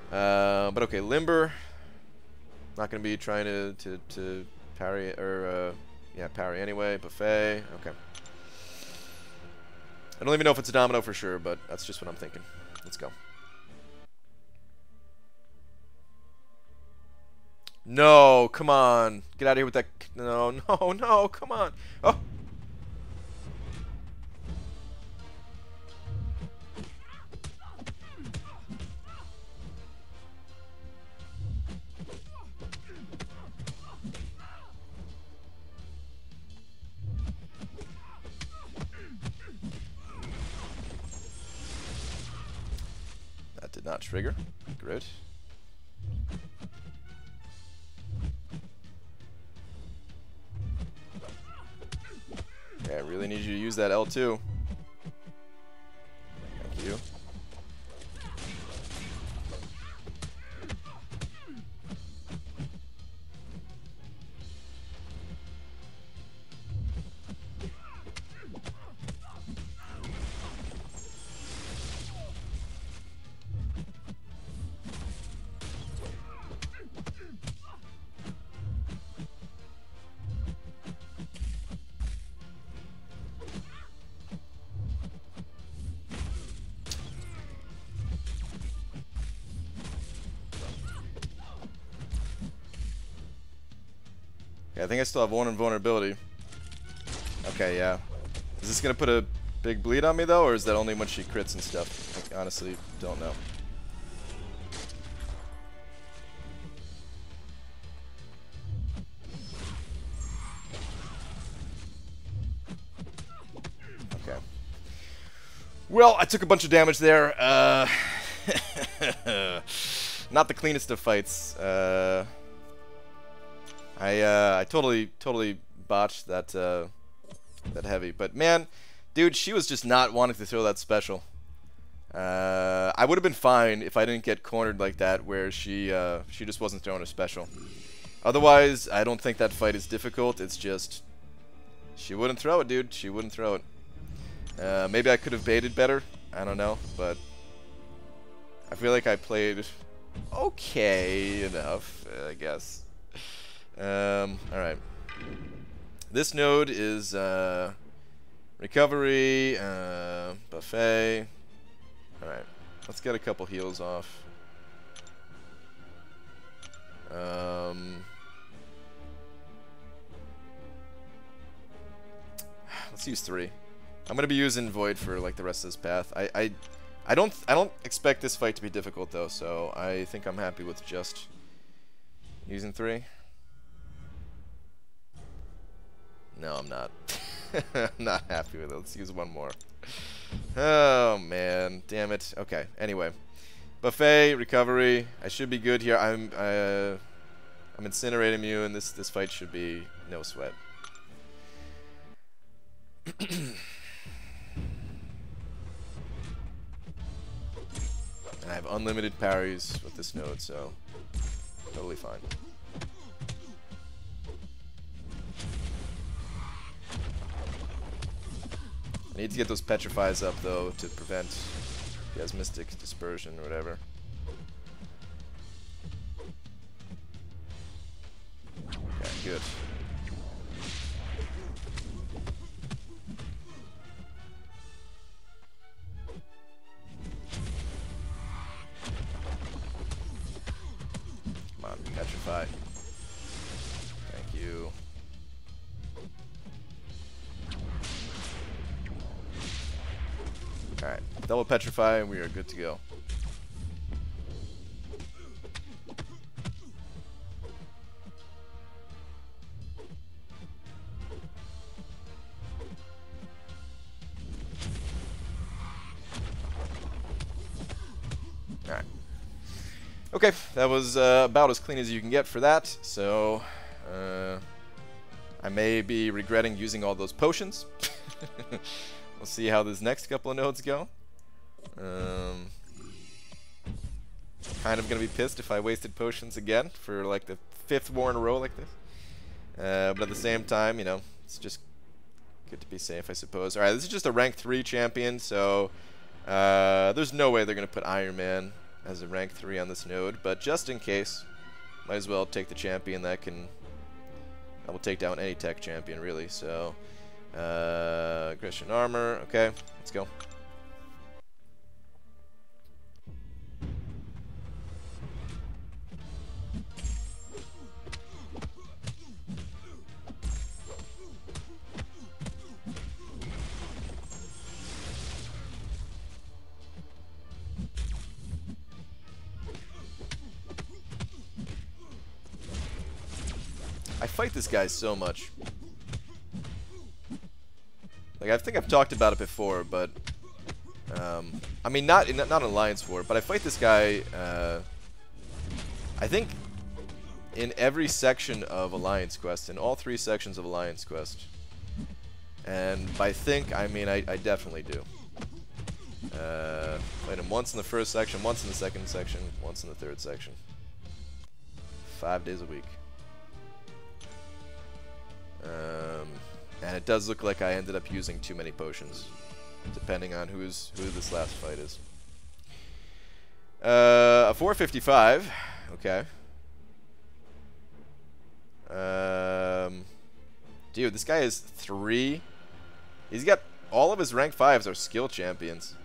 But okay, Limber. Not going to be trying to parry, or, yeah, parry anyway. Buffet. Okay. I don't even know if it's a Domino for sure, but that's just what I'm thinking. Let's go. No, come on. Get out of here with that. No, come on. Oh. Did not trigger. Good. Really need you to use that L2. Thank you. I think I still have one invulnerability. Okay, yeah. Is this gonna put a big bleed on me though, or is that only when she crits and stuff? I honestly don't know. Okay. Well, I took a bunch of damage there. Not the cleanest of fights. I totally botched that that heavy, but man, dude, she was just not wanting to throw that special. I would have been fine if I didn't get cornered like that, where she just wasn't throwing her special. Otherwise, I don't think that fight is difficult. It's just she wouldn't throw it, dude. She wouldn't throw it. Maybe I could have baited better. I don't know, but I feel like I played okay enough, I guess. Alright. This node is recovery, buffet. Alright. Let's get a couple heals off. Let's use 3. I'm gonna be using Void for like the rest of this path. I don't expect this fight to be difficult though, so I think I'm happy with just using 3. No, I'm not. I'm not happy with it. Let's use one more. Oh, man. Damn it. Okay. Anyway. Buffet, recovery. I should be good here. I'm incinerating you, and this fight should be no sweat. And I have unlimited parries with this node, so totally fine. I need to get those petrifies up though to prevent Mystic dispersion or whatever. Okay, good. Come on, petrify. Thank you. Alright, double petrify and we are good to go. Alright. Okay, that was about as clean as you can get for that, so I may be regretting using all those potions. We'll see how this next couple of nodes go. Kind of gonna be pissed if I wasted potions again for like the 5th war in a row like this. But at the same time, you know, it's just good to be safe, I suppose. Alright, this is just a rank 3 champion, so there's no way they're gonna put Iron Man as a rank 3 on this node, but just in case, might as well take the champion that will take down any tech champion, really. So Christian armor, okay, let's go. I fight this guy so much. Like, I think I've talked about it before, but I mean, not in Alliance War, but I fight this guy. I think in every section of Alliance Quest, in all 3 sections of Alliance Quest. And by think, I mean I definitely do. Played him once in the first section, once in the second section, once in the third section. 5 days a week. And it does look like I ended up using too many potions, depending on who this last fight is. A 455. Okay. Dude, this guy is 3. He's got all of his rank 5s are skill champions.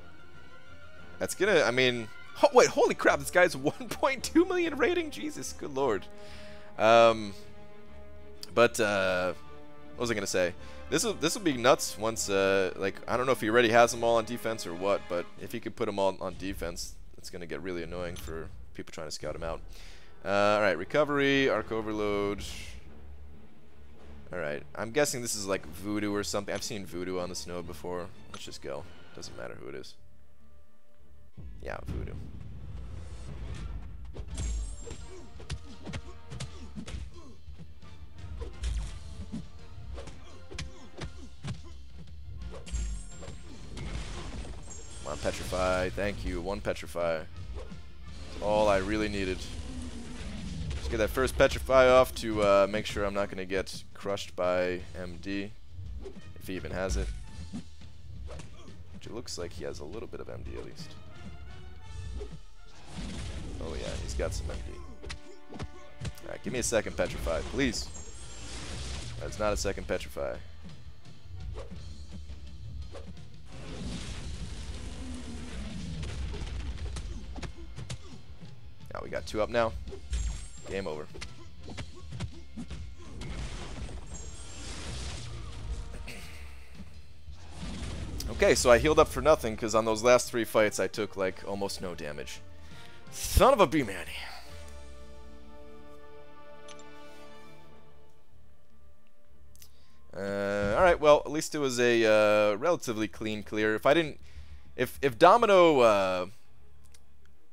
That's gonna, I mean, wait, holy crap, this guy's 1.2 million rating. Jesus, good lord. What was I gonna say? This will be nuts once, like, I don't know if he already has them all on defense or what, but if he could put them all on defense, it's gonna get really annoying for people trying to scout him out. Alright, recovery, arc overload. Alright, I'm guessing this is like voodoo or something. I've seen voodoo on the snow before. Let's just go. Doesn't matter who it is. Yeah, voodoo. Come on, petrify. Thank you. 1 petrify. That's all I really needed. Just get that first petrify off to make sure I'm not going to get crushed by MD, if he even has it. Which it looks like he has a little bit of MD at least. Oh yeah, he's got some MD. Alright, give me a second petrify, please. That's not a second petrify. Now we got 2 up now. Game over. Okay, so I healed up for nothing because on those last 3 fights I took like almost no damage. Son of a B-Manny. Alright, well, at least it was a relatively clean clear. If I didn't... If Domino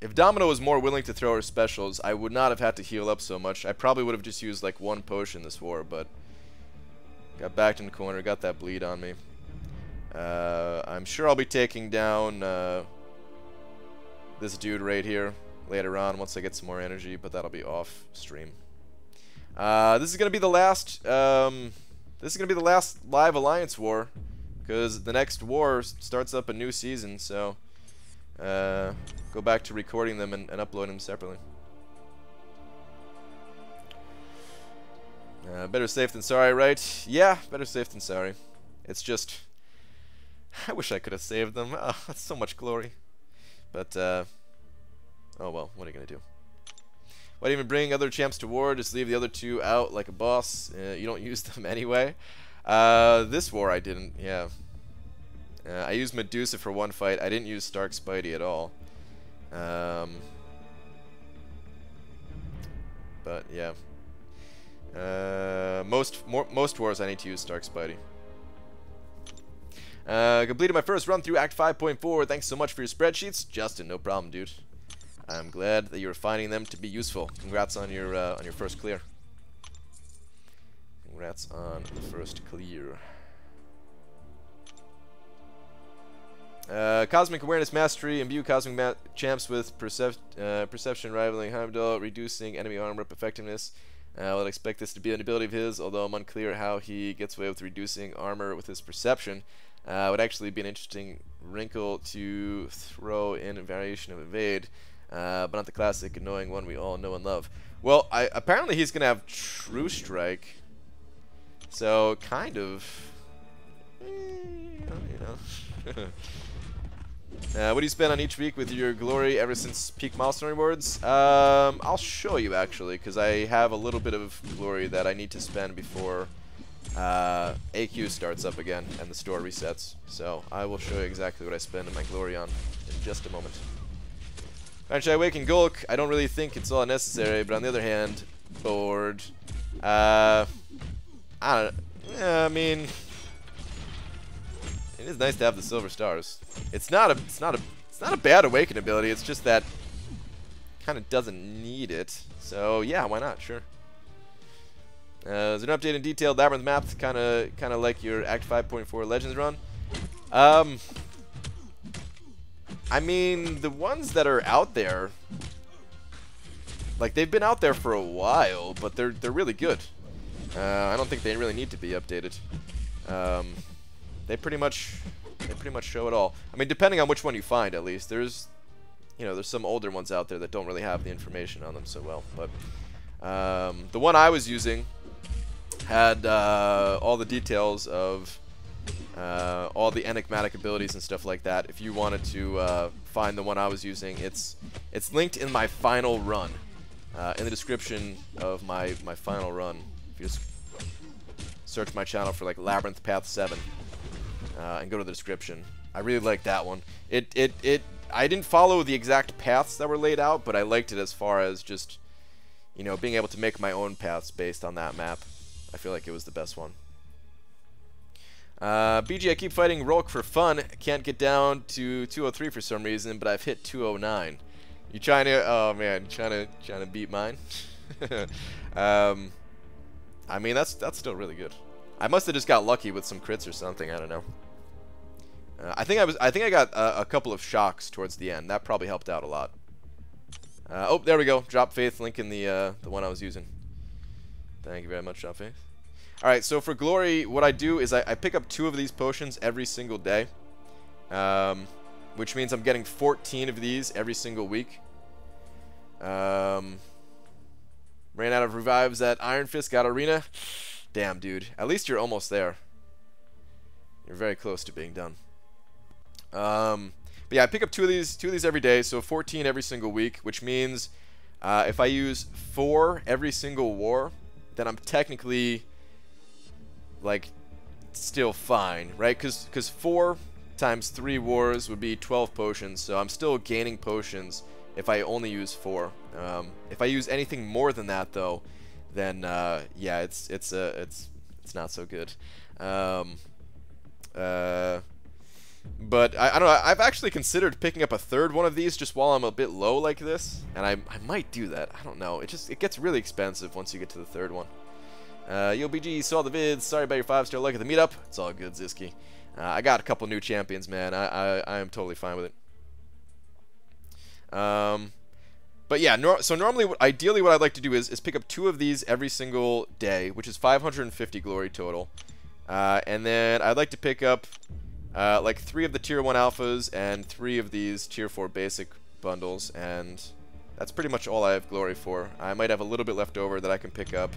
was more willing to throw her specials, I would not have had to heal up so much. I probably would have just used like 1 potion this war, but got backed in the corner, got that bleed on me. I'm sure I'll be taking down this dude right here later on once I get some more energy, but that'll be off stream. This is gonna be the last. This is gonna be the last live alliance war, because the next war starts up a new season. So go back to recording them and uploading them separately. Better safe than sorry, right? Yeah, better safe than sorry. It's just, I wish I could have saved them. Oh, that's so much glory. But, oh well, what are you going to do? Why even bring other champs to war? Just leave the other 2 out like a boss. You don't use them anyway. This war I didn't, yeah. I used Medusa for 1 fight. I didn't use Stark Spidey at all. But, yeah. Most wars I need to use Stark Spidey. Completed my first run through Act 5.4. Thanks so much for your spreadsheets, Justin. No problem, dude. I'm glad that you're finding them to be useful. Congrats on your first clear. Congrats on the first clear. Cosmic Awareness Mastery. Imbue Cosmic Champs with Perception rivaling Heimdall, reducing enemy armor effectiveness. I would expect this to be an ability of his, although I'm unclear how he gets away with reducing armor with his perception. Would actually be an interesting wrinkle to throw in a variation of evade, but not the classic annoying one we all know and love. Well, apparently he's gonna have True Strike, so kind of, you know. What do you spend on each week with your glory ever since peak milestone rewards? I'll show you actually, because I have a little bit of glory that I need to spend before AQ starts up again and the store resets. So I will show you exactly what I spend my glory on in just a moment. Should I Awaken Gulk? I don't really think it's all necessary, but on the other hand, bored. I mean, it is nice to have the silver stars. It's not a bad awaken ability. It's just that kind of doesn't need it. So yeah, why not? Sure. Is there an update in detailed Labyrinth maps, kind of like your Act 5.4 Legends run? I mean, the ones that are out there, like, they've been out there for a while, but they're really good. I don't think they really need to be updated. They pretty much show it all. I mean, depending on which one you find, at least. There's some older ones out there that don't really have the information on them so well. But the one I was using had all the details of all the enigmatic abilities and stuff like that. If you wanted to find the one I was using, it's linked in my final run, in the description of my final run. If you just search my channel for like Labyrinth Path 7 and go to the description. I really like that one. I didn't follow the exact paths that were laid out, but I liked it as far as just, being able to make my own paths based on that map. I feel like it was the best one. BG, I keep fighting Rolk for fun. Can't get down to 203 for some reason, but I've hit 209. You trying to? Oh man, trying to beat mine? I mean, that's still really good. I must have just got lucky with some crits or something. I don't know. I think I got a couple of shocks towards the end. That probably helped out a lot. Oh, there we go. Drop Faith, link in the one I was using. Thank you very much, Drop Faith. All right, so for glory, what I do is I pick up 2 of these potions every single day, which means I'm getting 14 of these every single week. Ran out of revives at Iron Fist, got Arena. Damn, dude. At least you're almost there. You're very close to being done. But yeah, I pick up 2 of these every day, so 14 every single week, which means if I use 4 every single war, then I'm technically, like, still fine, right? Because 4 times 3 wars would be 12 potions, so I'm still gaining potions if I only use 4. If I use anything more than that, though, then yeah, it's not so good. But I don't know. I've actually considered picking up a 3rd one of these just while I'm a bit low like this, and I might do that. I don't know. It gets really expensive once you get to the 3rd one. Yo, BG, saw the vids. Sorry about your 5-star luck at the meetup. It's all good, Zisky. I got a couple new champions, man. I am totally fine with it. But yeah, so normally, ideally, what I'd like to do is pick up 2 of these every single day, which is 550 glory total. And then I'd like to pick up like 3 of the tier 1 alphas and 3 of these tier 4 basic bundles, and that's pretty much all I have glory for. I might have a little bit left over that I can pick up,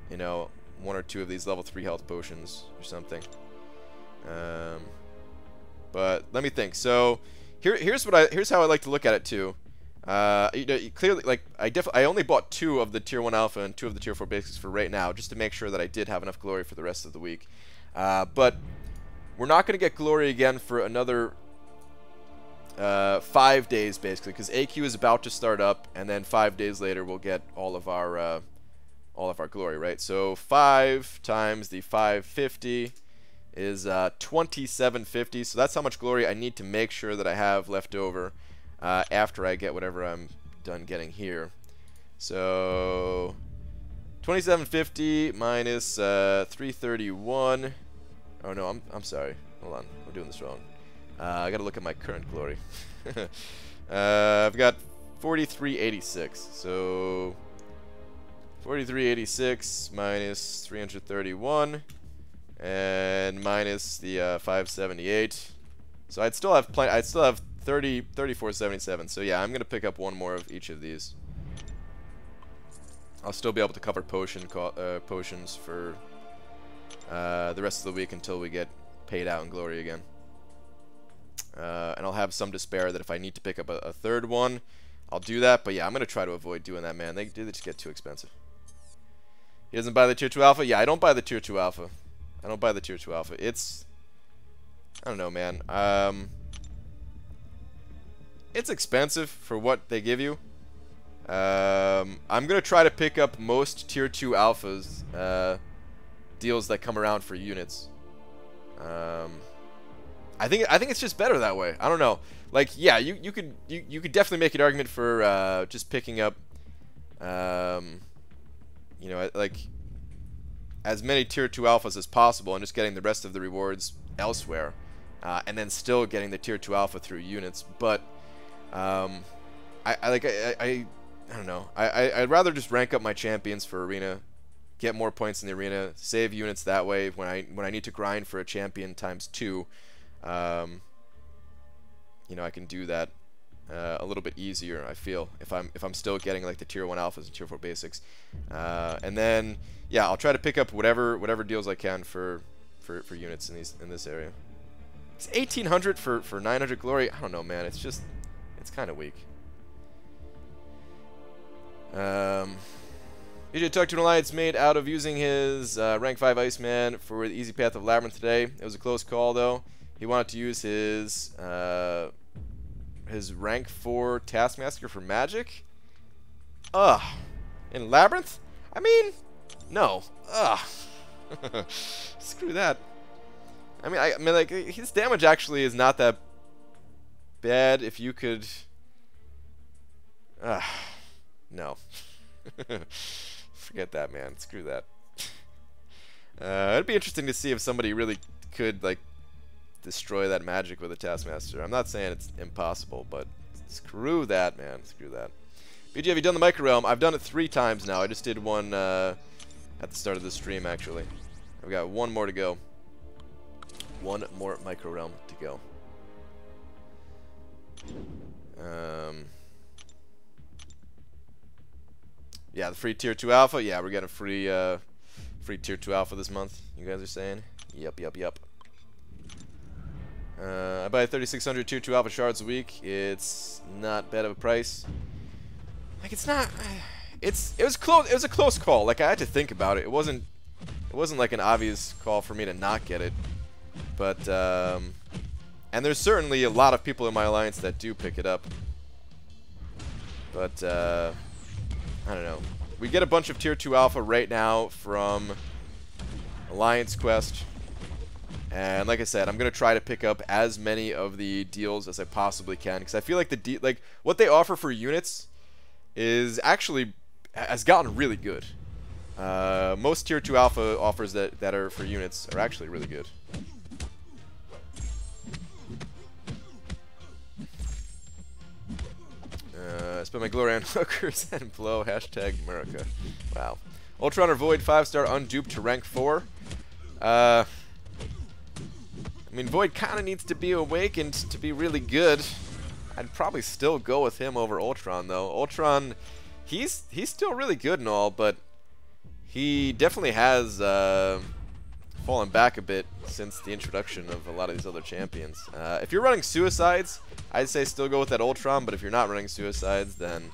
1 or 2 of these level 3 health potions or something. But let me think. So here's how I like to look at it too. Clearly, like, I only bought 2 of the tier 1 alpha and 2 of the tier 4 basics for right now, just to make sure that I did have enough glory for the rest of the week. But we're not going to get glory again for another 5 days, basically, because AQ is about to start up, and then 5 days later we'll get all of our glory, right? So 5 times the 550 is 2750. So that's how much glory I need to make sure that I have left over after I get whatever I'm done getting here. So 2750 minus 331. Oh no, I'm sorry. Hold on, I'm doing this wrong. I gotta look at my current glory. I've got 4386. So 4386 minus 331 and minus the 578. So I'd still have 3477. So yeah, I'm gonna pick up 1 more of each of these. I'll still be able to cover potions for the rest of the week until we get paid out in glory again. And I'll have some to spare that if I need to pick up a 3rd one, I'll do that. But yeah, I'm gonna try to avoid doing that, man. They just get too expensive. He doesn't buy the tier 2 alpha. Yeah, I don't buy the tier 2 alpha. I don't buy the tier 2 alpha. It's, I don't know, man. It's expensive for what they give you. I'm gonna try to pick up most tier 2 alphas deals that come around for units. I think it's just better that way. I don't know. Like, yeah, you could definitely make an argument for just picking up like as many tier 2 alphas as possible and just getting the rest of the rewards elsewhere, and then still getting the tier 2 alpha through units. But I don't know. I'd rather just rank up my champions for arena, get more points in the arena, save units that way when I need to grind for a champion times 2. You know, I can do that a little bit easier, I feel, if I'm still getting like the tier 1 alphas and tier 4 basics. And then yeah, I'll try to pick up whatever deals I can for units in this area. It's 1800 for 900 glory. I don't know, man. It's kind of weak. BJ talked to an alliance mate out of using his rank 5 Iceman for the easy path of Labyrinth today. It was a close call though. He wanted to use his rank 4 Taskmaster for magic. In Labyrinth? I mean, no. Screw that. I mean, like, his damage actually is not that bad if you could. No. Forget that, man. Screw that. It'd be interesting to see if somebody really could, like, destroy that magic with a Taskmaster. I'm not saying it's impossible, but screw that, man. Screw that. BG, have you done the Micro Realm? I've done it 3 times now. I just did one at the start of the stream, actually. I've got one more to go. One more Micro Realm to go. Yeah, the free tier 2 alpha. Yeah, we're getting free tier 2 alpha this month. You guys are saying? Yep. I buy 3,600 tier 2 alpha shards a week. It's not bad of a price. Like, it's not. It was close. It was a close call. Like, I had to think about it. It wasn't like an obvious call for me to not get it. But and there's certainly a lot of people in my alliance that do pick it up. But I don't know. We get a bunch of tier 2 alpha right now from Alliance Quest. And like I said, I'm going to try to pick up as many of the deals as I possibly can, because I feel like what they offer for units is actually has gotten really good. Most tier 2 alpha offers that are for units are actually really good. Spend my glory on hookers and blow. Hashtag America. Wow. Ultron or Void 5-star unduped to rank 4. I mean, Void kind of needs to be awakened to be really good. I'd probably still go with him over Ultron, though. Ultron, he's still really good and all, but he definitely has fallen back a bit since the introduction of a lot of these other champions. If you're running Suicides, I'd say still go with that Ultron, but if you're not running Suicides, then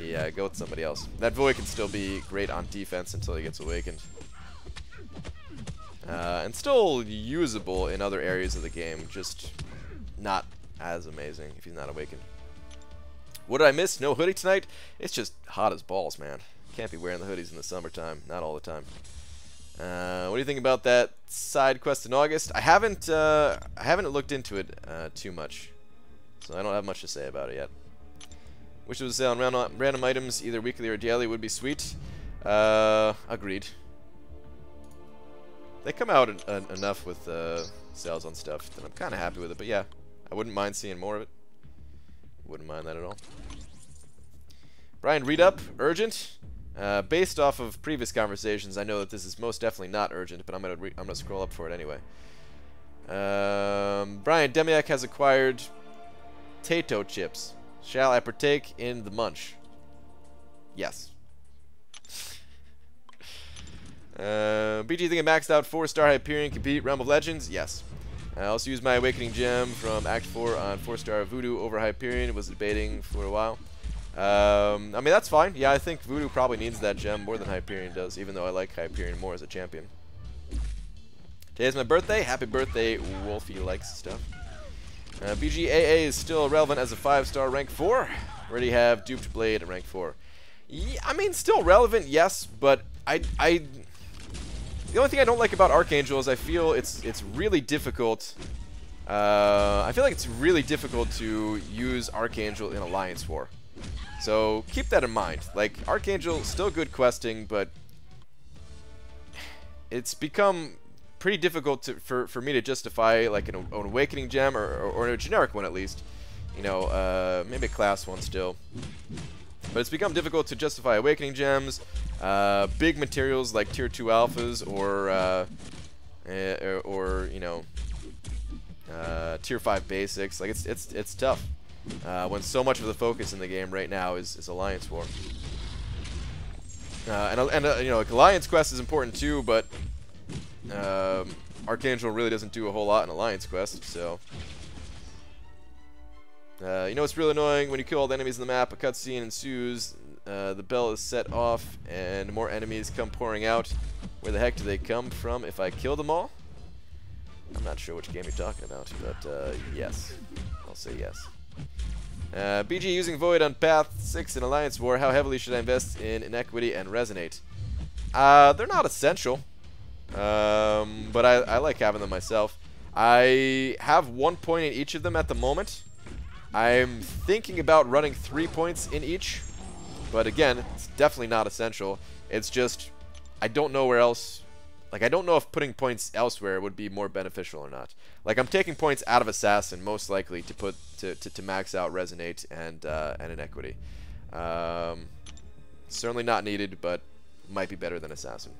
yeah, go with somebody else. That Void can still be great on defense until he gets awakened. And still usable in other areas of the game, just not as amazing if he's not awakened. What did I miss? No hoodie tonight? It's just hot as balls, man. Can't be wearing the hoodies in the summertime. Not all the time. What do you think about that side quest in August? I haven't looked into it too much, so I don't have much to say about it yet. Wish there was a sale on random items, either weekly or daily, would be sweet. Agreed. They come out enough with sales on stuff that I'm kind of happy with it, but yeah, I wouldn't mind seeing more of it. Wouldn't mind that at all. Brian, read up, urgent. Based off of previous conversations, I know that this is most definitely not urgent, but I'm gonna scroll up for it anyway. Brian, Demiak has acquired Tato chips. Shall I partake in the munch? Yes. BG, think a maxed out 4-star Hyperion can beat Realm of Legends? Yes. I also used my Awakening Gem from Act 4 on 4-star Voodoo over Hyperion. Was debating for a while. I mean, that's fine. Yeah, I think Voodoo probably needs that gem more than Hyperion does, even though I like Hyperion more as a champion. Today's my birthday. Happy birthday, Wolfie likes stuff. BGAA is still relevant as a 5-star rank 4. Already have Duped Blade at rank 4. Yeah, I mean, still relevant, yes, but the only thing I don't like about Archangel is I feel it's really difficult. I feel like it's really difficult to use Archangel in Alliance War. So keep that in mind. Like, Archangel, still good questing, but it's become pretty difficult for me to justify like an awakening gem or a generic one at least. You know, maybe a class one still. But it's become difficult to justify awakening gems, big materials like tier 2 alphas, or you know, tier 5 basics. Like it's tough when so much of the focus in the game right now is Alliance War. And you know, like Alliance Quest is important too, but Archangel really doesn't do a whole lot in Alliance Quest, so. You know, it's really annoying when you kill all the enemies in the map, a cutscene ensues, the bell is set off, and more enemies come pouring out. Where the heck do they come from if I kill them all? I'm not sure which game you're talking about, but yes. I'll say yes. BG using Void on Path 6 in Alliance War. How heavily should I invest in Inequity and Resonate? They're not essential, but I like having them myself. I have 1 point in each of them at the moment. I'm thinking about running 3 points in each, but again, it's definitely not essential. It's just, I don't know where else, like I don't know if putting points elsewhere would be more beneficial or not. Like I'm taking points out of Assassin most likely to put, to max out Resonate and Inequity. Certainly not needed, but might be better than Assassin.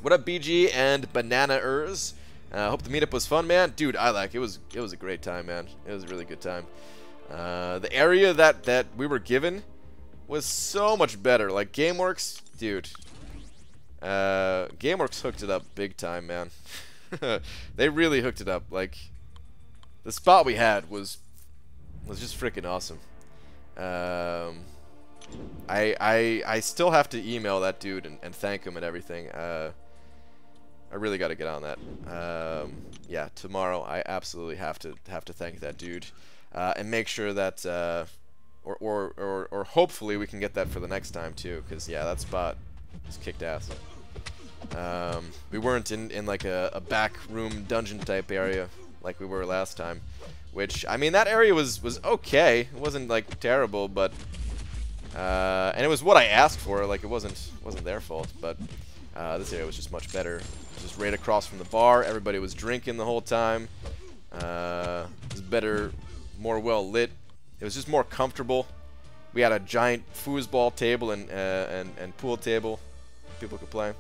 What up, BG and Banana-ers? Hope the meetup was fun, man. Dude, it was a great time, man. It was a really good time. The area that we were given was so much better. Like GameWorks, dude. GameWorks hooked it up big time, man. They really hooked it up. Like the spot we had was just freaking awesome. I still have to email that dude and thank him and everything. I really got to get on that. Yeah, tomorrow I absolutely have to thank that dude and make sure that or hopefully we can get that for the next time too, because yeah, that spot is kicked ass. We weren't in like a back room dungeon type area like we were last time, which I mean that area was okay. It wasn't like terrible, but and it was what I asked for. Like it wasn't their fault, but this area was just much better. Just right across from the bar. Everybody was drinking the whole time. It was better, more well lit. It was just more comfortable. We had a giant foosball table and pool table. People could play.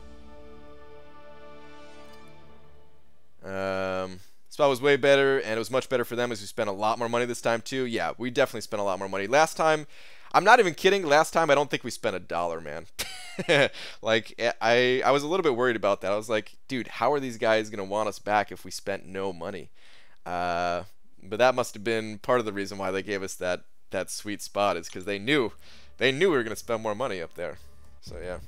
Spot was way better, and it was much better for them as we spent a lot more money this time too. Yeah, we definitely spent a lot more money. Last time, I'm not even kidding, last time I don't think we spent $1, man. Like, I was a little bit worried about that. I was like, dude, how are these guys going to want us back if we spent no money? But that must have been part of the reason why they gave us that sweet spot, is because they knew we were going to spend more money up there. So, yeah.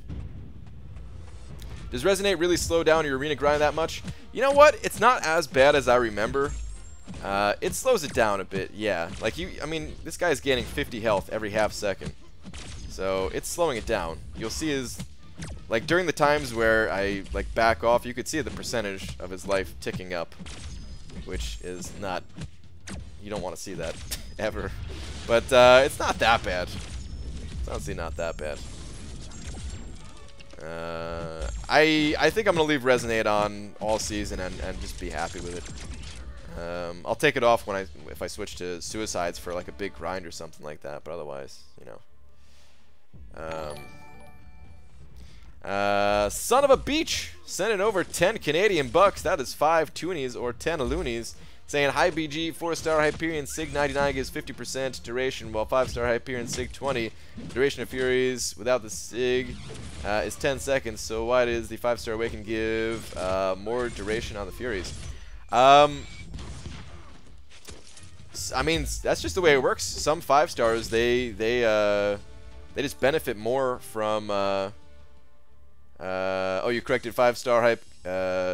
Does Resonate really slow down your arena grind that much? You know what? It's not as bad as I remember. It slows it down a bit, yeah. Like, I mean, this guy's gaining 50 health every half second. So, it's slowing it down. You'll see his, like, during the times where I, like, back off, you could see the percentage of his life ticking up. Which is not, you don't want to see that, ever. But, it's not that bad. It's honestly not that bad. I think I'm going to leave Resonate on all season and just be happy with it. I'll take it off if I switch to Suicides for like a big grind or something like that, but otherwise, you know. Son of a Beach sending over 10 Canadian bucks. That is 5 toonies or 10 loonies. Saying, hi BG, 4-star Hyperion Sig 99 gives 50% duration, while 5-star Hyperion Sig 20, duration of Furies without the Sig is 10 seconds. So why does the 5-star Awaken give more duration on the Furies? I mean, that's just the way it works. Some 5-stars, they just benefit more from. Oh, you corrected. 5-star hype.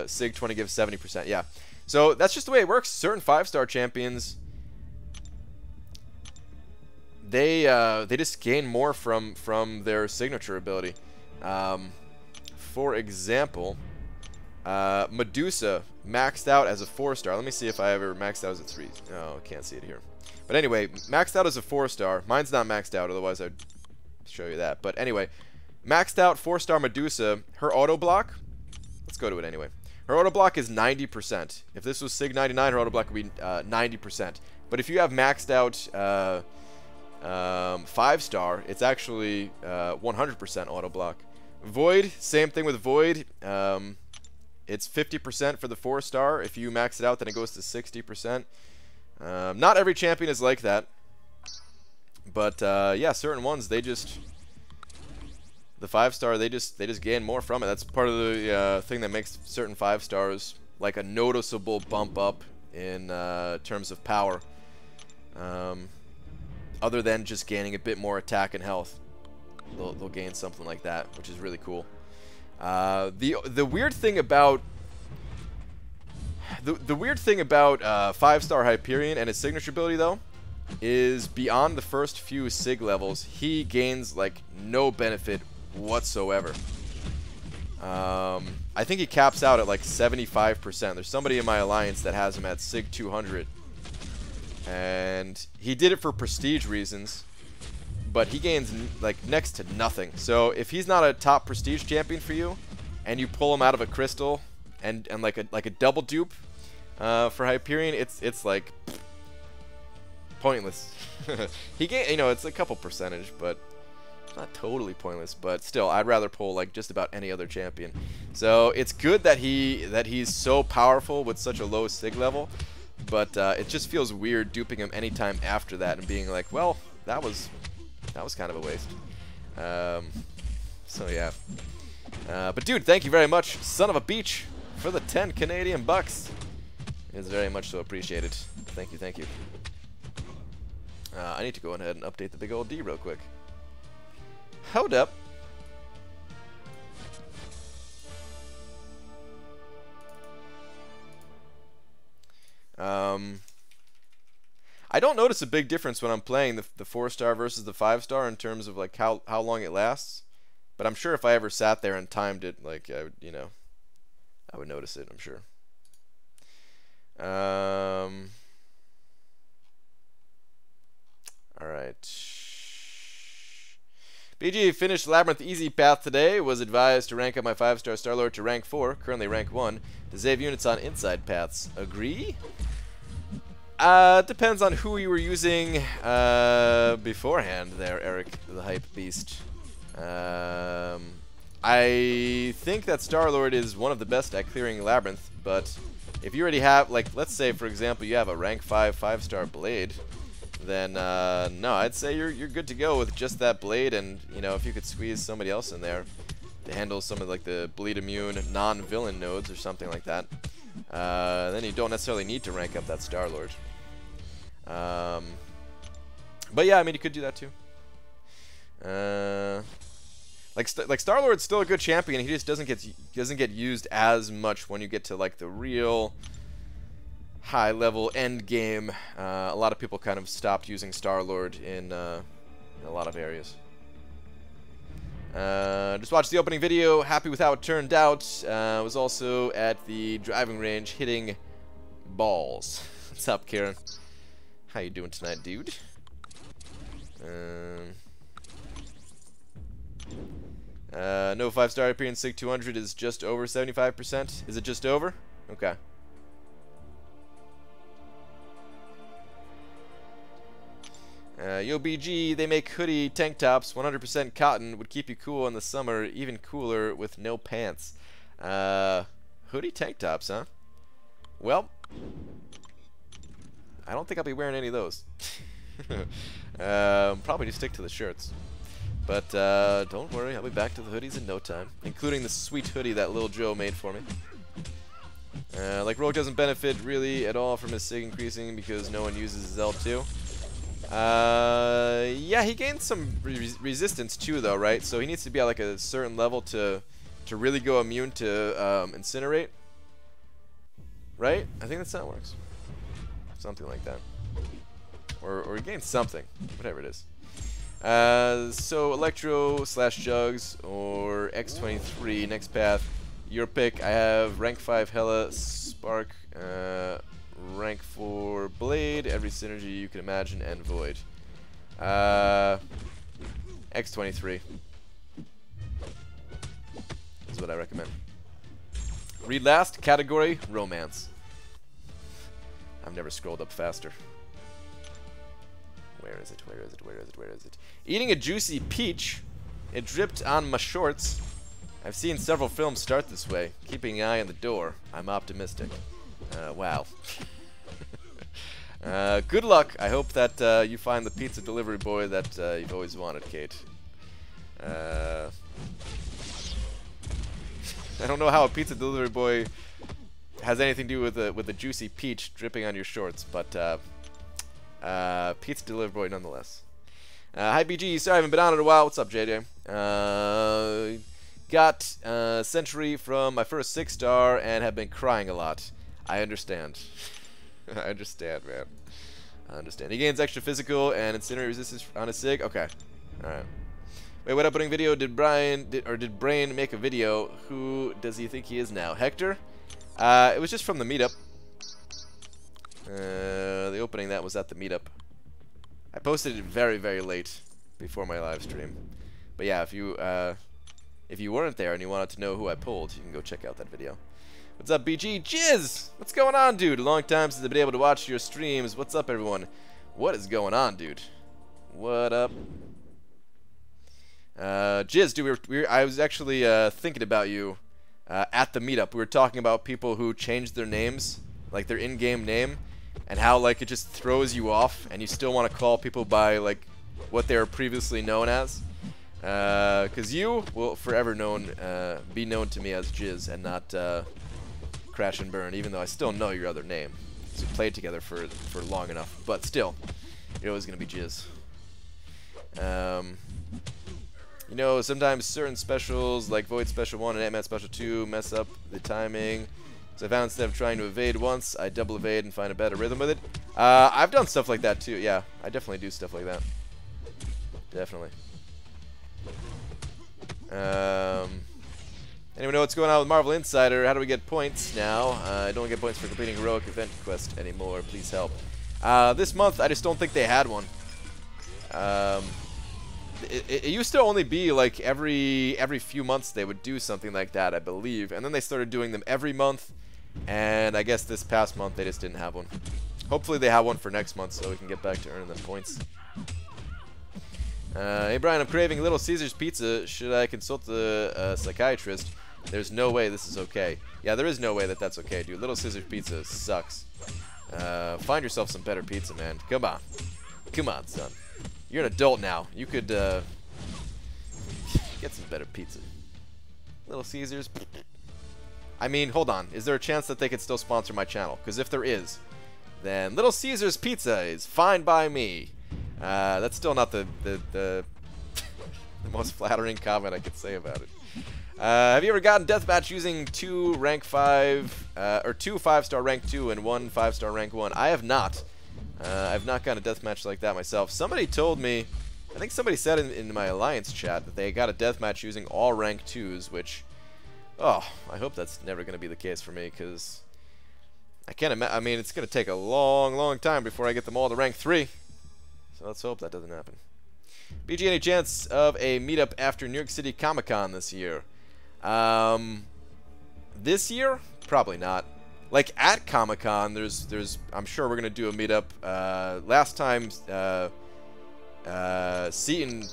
Sig 20 gives 70%. Yeah. So that's just the way it works. Certain 5-star champions, they just gain more from their signature ability. For example, Medusa maxed out as a 4-star. Let me see if I ever maxed out as a 3. Oh, I can't see it here. But anyway, maxed out as a 4-star. Mine's not maxed out, otherwise I'd show you that. But anyway, maxed out 4-star Medusa, her auto block, Let's go to it anyway. Her auto block is 90%. If this was Sig 99, her auto block would be 90%. But if you have maxed out 5-star, it's actually 100% auto block. Void, same thing with Void. It's 50% for the 4-star. If you max it out, then it goes to 60%. Not every champion is like that. But yeah, certain ones, they just... The 5-star, they just gain more from it. That's part of the thing that makes certain 5-stars like a noticeable bump up in terms of power. Other than just gaining a bit more attack and health, they'll gain something like that, which is really cool. The weird thing about the weird thing about 5-star Hyperion and his signature ability though is beyond the first few Sig levels, he gains like no benefit whatsoever. I think he caps out at like 75%. There's somebody in my alliance that has him at Sig 200. And he did it for prestige reasons, but he gains like next to nothing. So if he's not a top prestige champion for you, and you pull him out of a crystal and like a double dupe for Hyperion, it's like pointless. He gain, you know, it's a couple percentage, but not totally pointless. But still, I'd rather pull like just about any other champion. So it's good that he's so powerful with such a low Sig level. But it just feels weird duping him anytime after that and being like, well, that was kind of a waste. So yeah. But dude, thank you very much, son of a beach, for the 10 Canadian bucks. It is very much so appreciated. Thank you, thank you. I need to go ahead and update the big old D real quick. Hold up. I don't notice a big difference when I'm playing the 4-star versus the 5-star in terms of like how long it lasts. But I'm sure if I ever sat there and timed it, like I would, you know, I would notice it, I'm sure. Alright. BG finished Labyrinth easy path today. Was advised to rank up my 5-star Starlord to rank 4, currently rank 1, to save units on inside paths. Agree? Depends on who you were using beforehand there, Eric, the hype beast. I think that Starlord is one of the best at clearing Labyrinth, but if you already have, like, let's say, for example, you have a rank 5 5-star Blade, then, no, I'd say you're good to go with just that Blade, and, you know, if you could squeeze somebody else in there to handle some of, like, the bleed immune non-villain nodes or something like that, then you don't necessarily need to rank up that Starlord. But yeah, I mean, you could do that too. Like Starlord's still a good champion. He just doesn't get used as much when you get to like the real high level end game. A lot of people kind of stopped using Starlord in a lot of areas. Just watched the opening video. Happy with how it turned out. Was also at the driving range hitting balls. What's up, Kieran? How you doing tonight, dude? No 5-star appearance Sig 200 is just over 75%. Is it just over? Okay. Yo BG, they make hoodie tank tops, 100% cotton, would keep you cool in the summer, even cooler with no pants. Hoodie tank tops, huh? Well, I don't think I'll be wearing any of those. Probably just stick to the shirts. But don't worry, I'll be back to the hoodies in no time, including the sweet hoodie that Lil Joe made for me. Like Rogue doesn't benefit really at all from his Sig increasing because no one uses his L2. Yeah, he gains some resistance too, though, right? So he needs to be at like a certain level to really go immune to incinerate, right? I think that's how it works. Something like that, or he gains something, whatever it is. So Electro / Jugs or X23 next path. Your pick. I have rank 5 Hella Spark, rank 4 Blade, every synergy you can imagine, and Void. X23 is what I recommend. Read last, category, romance. I've never scrolled up faster. Where is it? Where is it? Where is it? Where is it? Eating a juicy peach. It dripped on my shorts. I've seen several films start this way. Keeping an eye on the door. I'm optimistic. Wow. Good luck. I hope that you find the pizza delivery boy that you've always wanted, Kate. I don't know how a pizza delivery boy has anything to do with a juicy peach dripping on your shorts, but pizza delivery boy nonetheless. Hi BG, sorry I haven't been on in a while. What's up, JJ? Got Century from my first 6-star and have been crying a lot. I understand. I understand, man. I understand. He gains extra physical and incendiary resistance on his sig. Okay. Alright. Wait, what uploading video did did Brain make a video? Who does he think he is now? Hector? It was just from the meetup. The opening that was at the meetup. I posted it very, very late before my live stream. But yeah, if you weren't there and you wanted to know who I pulled, you can go check out that video. What's up, BG? Jizz! What's going on, dude? A long time since I've been able to watch your streams. What's up, everyone? What is going on, dude? What up? Jizz, dude, I was actually thinking about you at the meetup. We were talking about people who changed their names, like their in-game name, and how like it just throws you off, and you still want to call people by like what they were previously known as. Because you will forever be known to me as Jizz and not Crash and Burn, even though I still know your other name. So we played together for long enough, but still, you're always gonna be Jizz. You know, sometimes certain specials like Void Special 1 and Ant-Man Special 2 mess up the timing. So I found instead of trying to evade once, I double evade and find a better rhythm with it. I've done stuff like that too. Yeah, I definitely do stuff like that. Definitely. Anyone know what's going on with Marvel Insider? How do we get points now? I don't get points for completing Heroic Event Quest anymore. Please help. This month, I just don't think they had one. It used to only be like every few months they would do something like that, I believe. And then they started doing them every month. And I guess this past month they just didn't have one. Hopefully they have one for next month so we can get back to earning them points. Hey Brian, I'm craving Little Caesars pizza. Should I consult the psychiatrist? There's no way this is okay. Yeah, there is no way that that's okay, dude. Little Caesars pizza sucks. Find yourself some better pizza, man. Come on. Come on, son. You're an adult now. You could get some better pizza. Little Caesars. I mean, hold on. Is there a chance that they could still sponsor my channel? Because if there is, then Little Caesars pizza is fine by me. That's still not the the most flattering comment I could say about it. Have you ever gotten deathmatch using 2 rank 5 or 2 5-star rank 2 and 1 5-star rank 1? I have not. I've not gotten a deathmatch like that myself. Somebody told me, I think somebody said in my alliance chat that they got a deathmatch using all rank 2s, which, oh, I hope that's never going to be the case for me, because I can't imagine. I mean, it's going to take a long, long time before I get them all to rank 3. So let's hope that doesn't happen. BG, any chance of a meetup after New York City Comic-Con this year? This year? Probably not. Like at Comic-Con, I'm sure we're gonna do a meetup. Last time, Seaton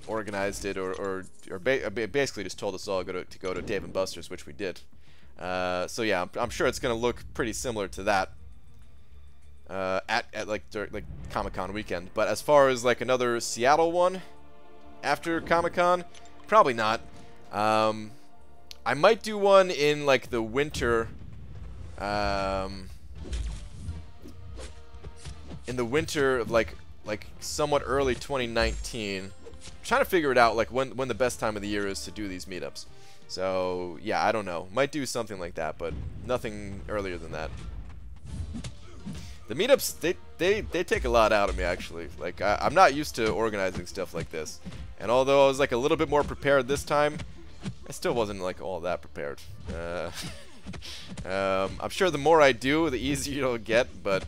organized it, or basically just told us all to go to Dave and Buster's, which we did. So yeah, I'm sure it's gonna look pretty similar to that. At like Comic-Con weekend. But as far as like another Seattle one after Comic-Con, probably not. I might do one in like the winter. In the winter of like somewhat early 2019. I'm trying to figure it out, like when the best time of the year is to do these meetups. So yeah, I don't know. Might do something like that, but nothing earlier than that. The meetups, they take a lot out of me, actually. Like, I'm not used to organizing stuff like this. And although I was, like, a little bit more prepared this time, I still wasn't, like, all that prepared. I'm sure the more I do, the easier it'll get, but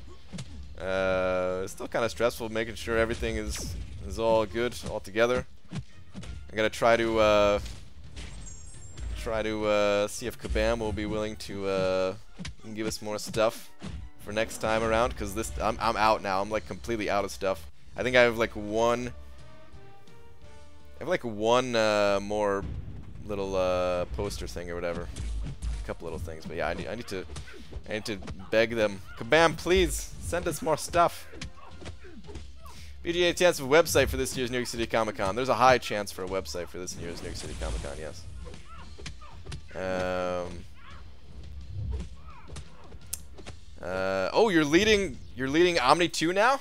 it's still kind of stressful making sure everything is all good, all together. I gotta try try to see if Kabam will be willing to give us more stuff for next time around, because this I'm out now. I'm like completely out of stuff. I think I have like one more little poster thing or whatever. A couple little things, but yeah, I need to beg them. Kabam, please send us more stuff. BGA chance of a website for this year's New York City Comic Con. There's a high chance for a website for this year's New York City Comic Con. Yes. Oh, you're leading Omni 2 now?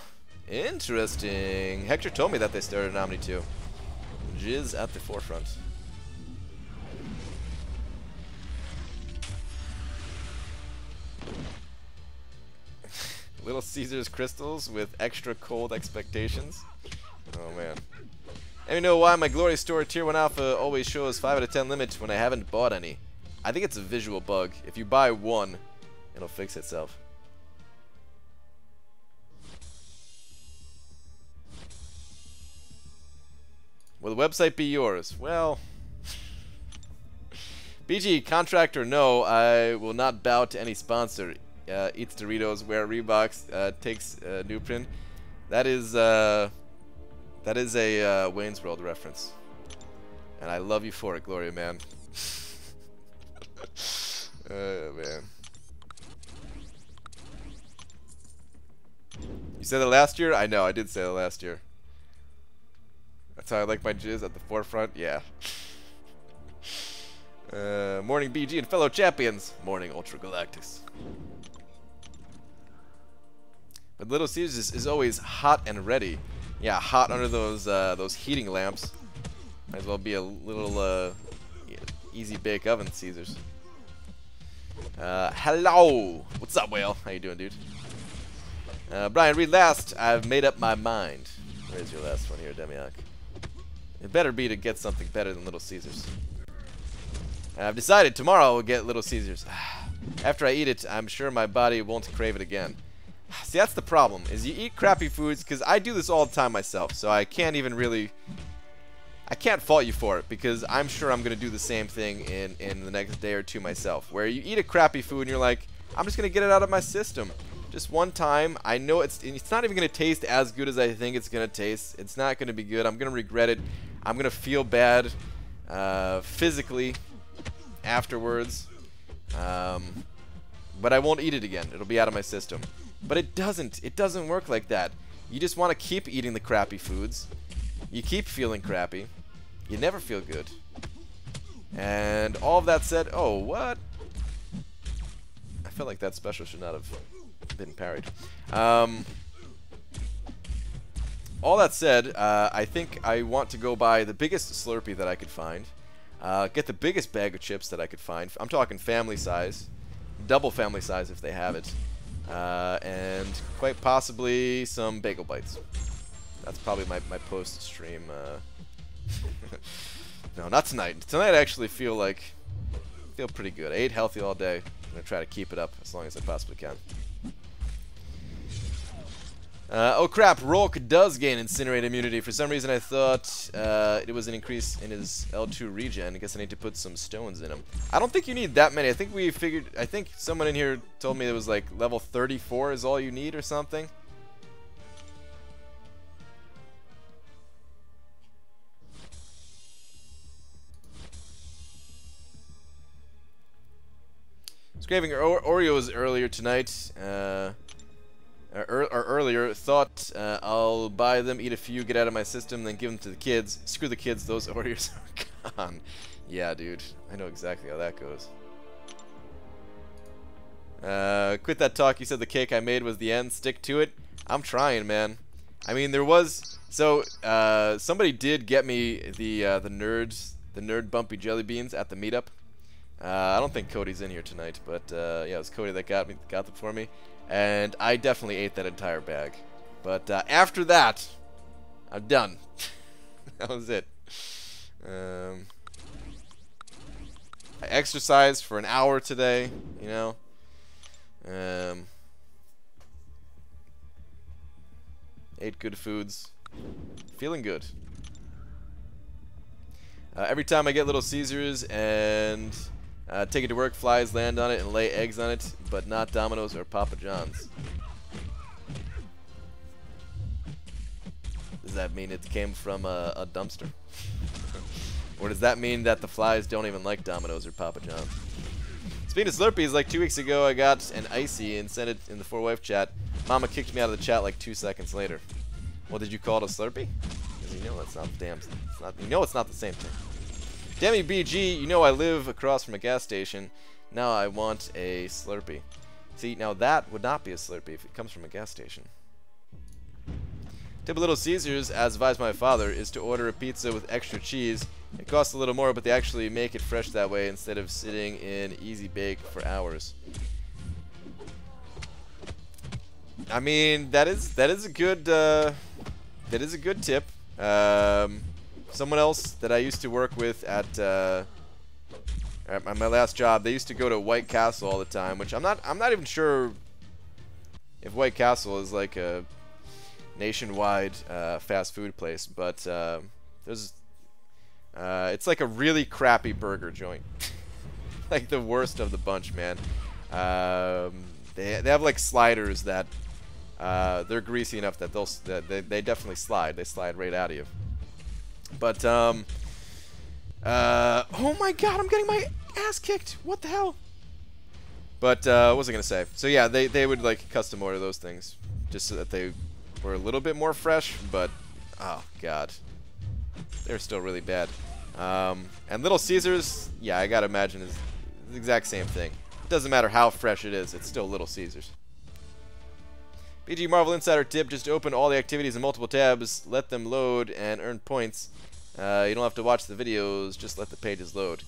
Interesting. Hector told me that they started an Omni 2. Jizz at the forefront. Little Caesars crystals with extra cold expectations. Oh man. And you know why my Glorious Store Tier 1 Alpha always shows 5 out of 10 limit when I haven't bought any? I think it's a visual bug. If you buy one, it'll fix itself. Will the website be yours? Well, BG, contract or no, I will not bow to any sponsor. Eats Doritos, wear Reeboks, takes Nuprin. That is a Wayne's World reference, and I love you for it, Gloria, man. Man. You said that last year? I know, I did say that last year. That's how I like my jizz at the forefront. Yeah. Morning BG and fellow champions. Morning Ultra Galactics. But Little Caesars is always hot and ready. Yeah, hot under those heating lamps. Might as well be a little easy bake oven Caesars. Hello. What's up, Whale? How you doing, dude? Brian, read last. I've made up my mind. Where's your last one here, Demiak? It better be to get something better than Little Caesars. I've decided tomorrow I will get Little Caesars. After I eat it, I'm sure my body won't crave it again. See, that's the problem, is you eat crappy foods, because I do this all the time myself, so I can't even really... I can't fault you for it, because I'm sure I'm going to do the same thing in the next day or two myself, where you eat a crappy food and you're like, I'm just going to get it out of my system. Just one time. I know it's not even going to taste as good as I think it's going to taste. It's not going to be good. I'm going to regret it. I'm going to feel bad physically afterwards. But I won't eat it again. It'll be out of my system. But it doesn't work like that. You just want to keep eating the crappy foods. You keep feeling crappy. You never feel good. And all of that said, oh, what? I feel like that special should not have been parried. All that said, I think I want to go buy the biggest Slurpee that I could find. Get the biggest bag of chips that I could find. I'm talking family size. Double family size if they have it. And quite possibly some bagel bites. That's probably my post-stream. No, not tonight. Tonight I actually feel pretty good. I ate healthy all day. I'm gonna try to keep it up as long as I possibly can. Oh crap, Rolk does gain Incinerate immunity. For some reason I thought it was an increase in his L2 regen. I guess I need to put some stones in him. I don't think you need that many. I think someone in here told me it was like level 34 is all you need or something. I was craving Oreos earlier tonight. Or earlier, thought I'll buy them, eat a few, get out of my system, then give them to the kids. Screw the kids, those Oreos are gone. Yeah, dude, I know exactly how that goes. Quit that talk. You said the cake I made was the end. Stick to it. I'm trying, man. I mean, there was somebody did get me the nerd bumpy jelly beans at the meetup. I don't think Cody's in here tonight, but yeah, it was Cody that got them for me. And I definitely ate that entire bag. But after that, I'm done. That was it. I exercised for an hour today, you know. Ate good foods. Feeling good. Every time I get Little Caesars and take it to work, flies land on it and lay eggs on it, but not Domino's or Papa John's. Does that mean it came from a dumpster? Or does that mean that the flies don't even like Domino's or Papa John's? Speaking of Slurpees, like 2 weeks ago, I got an icy and sent it in the 4-wife chat. Mama kicked me out of the chat like 2 seconds later. Well, did you call it a Slurpee? Because you know that's not the damn. It's not. You know it's not the same thing. Demi BG, you know I live across from a gas station. Now I want a Slurpee. See, now that would not be a Slurpee if it comes from a gas station. Tip of Little Caesars, as advised by my father, is to order a pizza with extra cheese. It costs a little more, but they actually make it fresh that way instead of sitting in easy bake for hours. I mean, that is a good tip. Someone else that I used to work with at my last job, they used to go to White Castle all the time, which I'm not even sure if White Castle is like a nationwide fast food place, but it's like a really crappy burger joint. Like the worst of the bunch, man. They have like sliders that they're greasy enough that they definitely slide. They slide right out of you. But oh my god, I'm getting my ass kicked. What the hell? But what was I gonna say? So yeah, they would like custom order those things just so that they were a little bit more fresh, but oh god, they're still really bad. And Little Caesars, yeah, I gotta imagine is the exact same thing. It doesn't matter how fresh it is, it's still Little Caesars. BG Marvel Insider tip, just open all the activities in multiple tabs, let them load and earn points. You don't have to watch the videos, just let the pages load.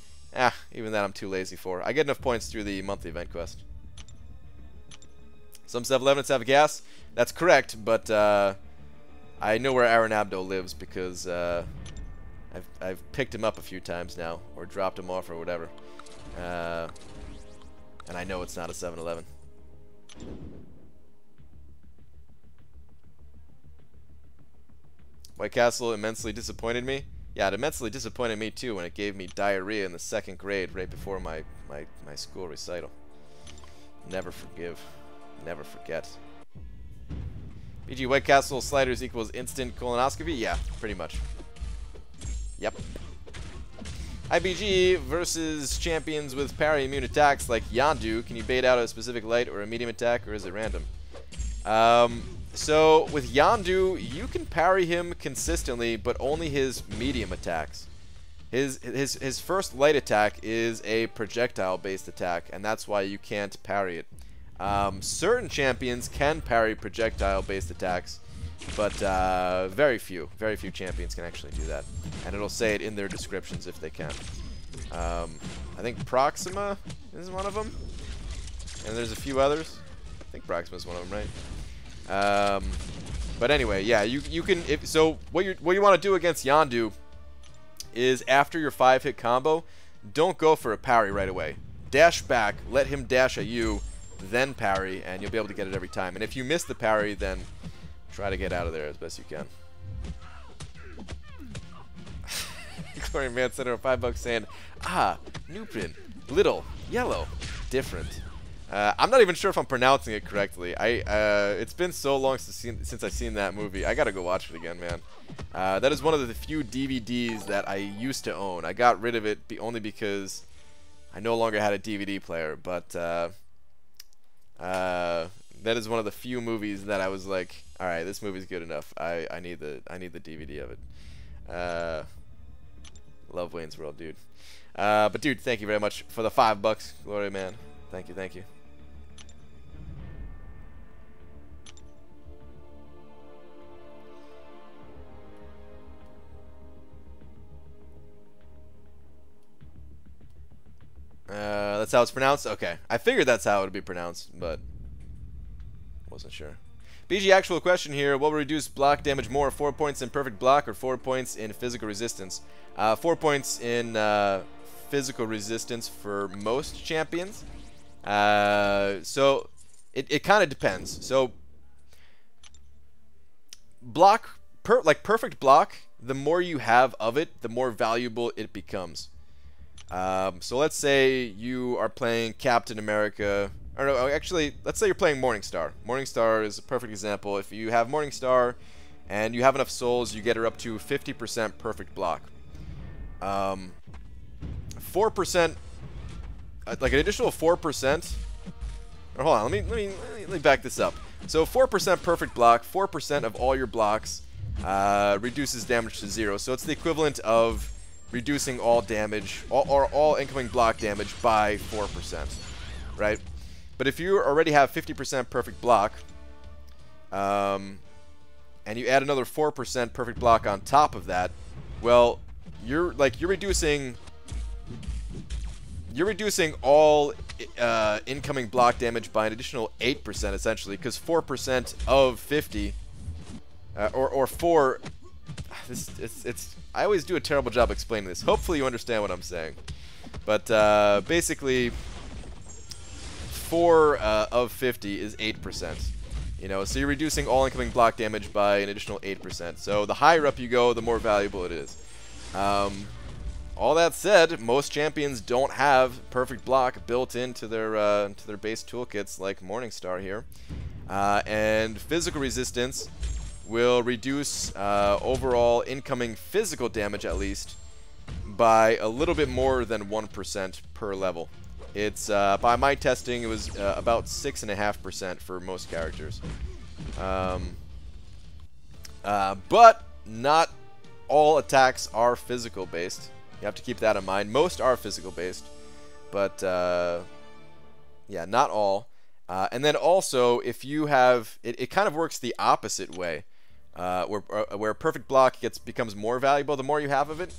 Even that I'm too lazy for. I get enough points through the monthly event quest. Some 7-Elevens have gas. That's correct, but I know where Aaron Abdo lives because I've picked him up a few times now, or dropped him off or whatever. And I know it's not a 7-Eleven. White Castle immensely disappointed me. Yeah, it immensely disappointed me too when it gave me diarrhea in the 2nd grade right before my school recital. Never forgive. Never forget. BG White Castle sliders equals instant colonoscopy? Yeah, pretty much. Yep. IBG versus champions with parry immune attacks like Yondu. Can you bait out a specific light or a medium attack, or is it random? So with Yondu, you can parry him consistently, but only his medium attacks. His first light attack is a projectile-based attack, and that's why you can't parry it. Certain champions can parry projectile-based attacks, but very few champions can actually do that. And it'll say it in their descriptions if they can. I think Proxima is one of them, and there's a few others. I think Proxima is one of them, right? But anyway, yeah, you can. So what you want to do against Yondu is after your 5-hit combo, don't go for a parry right away. Dash back, let him dash at you, then parry, and you'll be able to get it every time. And if you miss the parry, then try to get out of there as best you can. Glory Man sent her $5 saying, new print, little, yellow, different. I'm not even sure if I'm pronouncing it correctly. It's been so long since I've seen that movie. I gotta go watch it again, man. That is one of the few DVDs that I used to own. I got rid of it only because I no longer had a DVD player. But that is one of the few movies that I was like, all right, this movie's good enough. I need the DVD of it. Love Wayne's World, dude. But dude, thank you very much for the $5, Glory Man. Thank you, thank you. That's how it's pronounced? Okay. I figured that's how it would be pronounced, but wasn't sure. BG, actual question here. What will reduce block damage more? 4 points in perfect block or 4 points in physical resistance? 4 points in physical resistance for most champions. So it kind of depends. So block, like perfect block the more you have of it, the more valuable it becomes. So let's say you are playing Captain America, or no, actually, let's say you're playing Morningstar. Morningstar is a perfect example. If you have Morningstar and you have enough souls, you get her up to 50% perfect block. 4%, like an additional 4%. Or hold on, let me back this up. So 4% perfect block, 4% of all your blocks reduces damage to 0. So it's the equivalent of reducing all damage, all incoming block damage by 4%, right? But if you already have 50% perfect block, and you add another 4% perfect block on top of that, well, you're reducing all incoming block damage by an additional 8% essentially, because 4% of 50, or 4. I always do a terrible job explaining this. Hopefully you understand what I'm saying. But basically, 4 of 50 is 8%. You know, so you're reducing all incoming block damage by an additional 8%. So the higher up you go, the more valuable it is. All that said, most champions don't have perfect block built into their base toolkits like Morningstar here, and physical resistance will reduce overall incoming physical damage, at least, by a little bit more than 1% per level. It's by my testing, it was about 6.5% for most characters. But not all attacks are physical based. You have to keep that in mind. Most are physical based, but yeah, not all. And then also, if you have, it kind of works the opposite way, where perfect block becomes more valuable the more you have of it.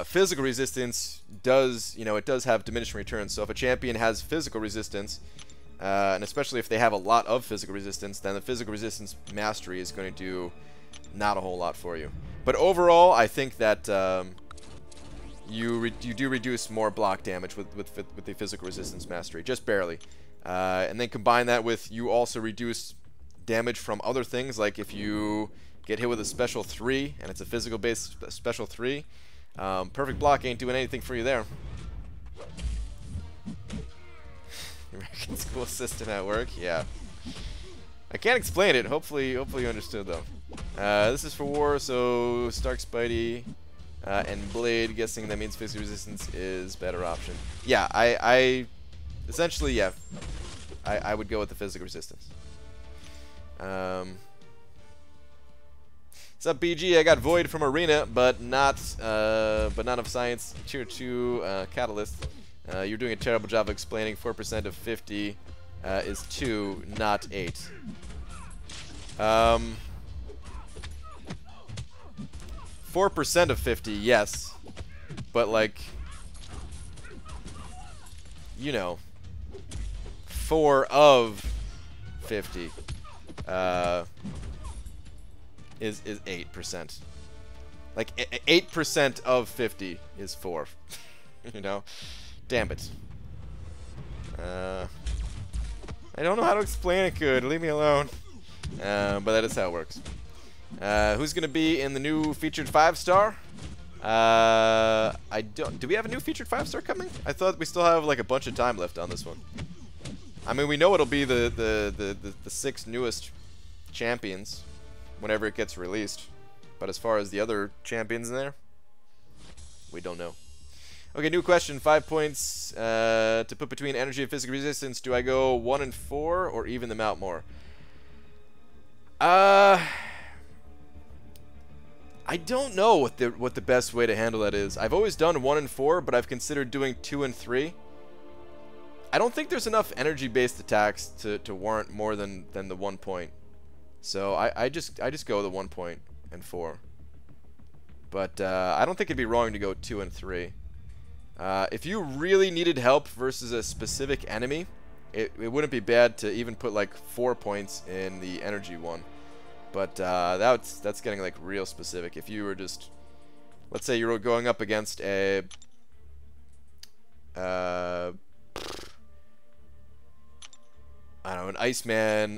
Physical resistance does, it does have diminishing returns. So if a champion has physical resistance, and especially if they have a lot of physical resistance, then the physical resistance mastery is going to do not a whole lot for you. But overall, I think that you do reduce more block damage with the physical resistance mastery, just barely. And then combine that with, you also reduce damage from other things, like if you get hit with a special 3 and it's a physical based special 3, perfect block ain't doing anything for you there. American school system at work, yeah. I can't explain it. Hopefully you understood though. This is for war, so Stark, Spidey, and Blade. Guessing that means physical resistance is better option. Yeah, I essentially, yeah, I would go with the physical resistance. What's up, BG? I got Void from Arena, but not of Science Tier 2 Catalyst. You're doing a terrible job of explaining. 4% of 50 is 2, not 8. 4% of 50, yes, but like, 4 of 50 is 8%. Like 8% of 50 is 4. Damn it. I don't know how to explain it good. Leave me alone. But that is how it works. Who's gonna be in the new featured 5-star? Do we have a new featured 5-star coming? I thought we still have like a bunch of time left on this one. I mean, we know it'll be the 6 newest champions whenever it gets released. But as far as the other champions in there, we don't know. Okay, new question. 5 points to put between energy and physical resistance. Do I go 1 and 4 or even them out more? I don't know what the best way to handle that is. I've always done 1 and 4, but I've considered doing 2 and 3. I don't think there's enough energy-based attacks to warrant more than the 1 point. So I just go the 1 point and 4. But I don't think it'd be wrong to go 2 and 3. If you really needed help versus a specific enemy, it wouldn't be bad to even put like 4 points in the energy one. But that's getting like real specific. If you were just, let's say you were going up against a I don't know, an Iceman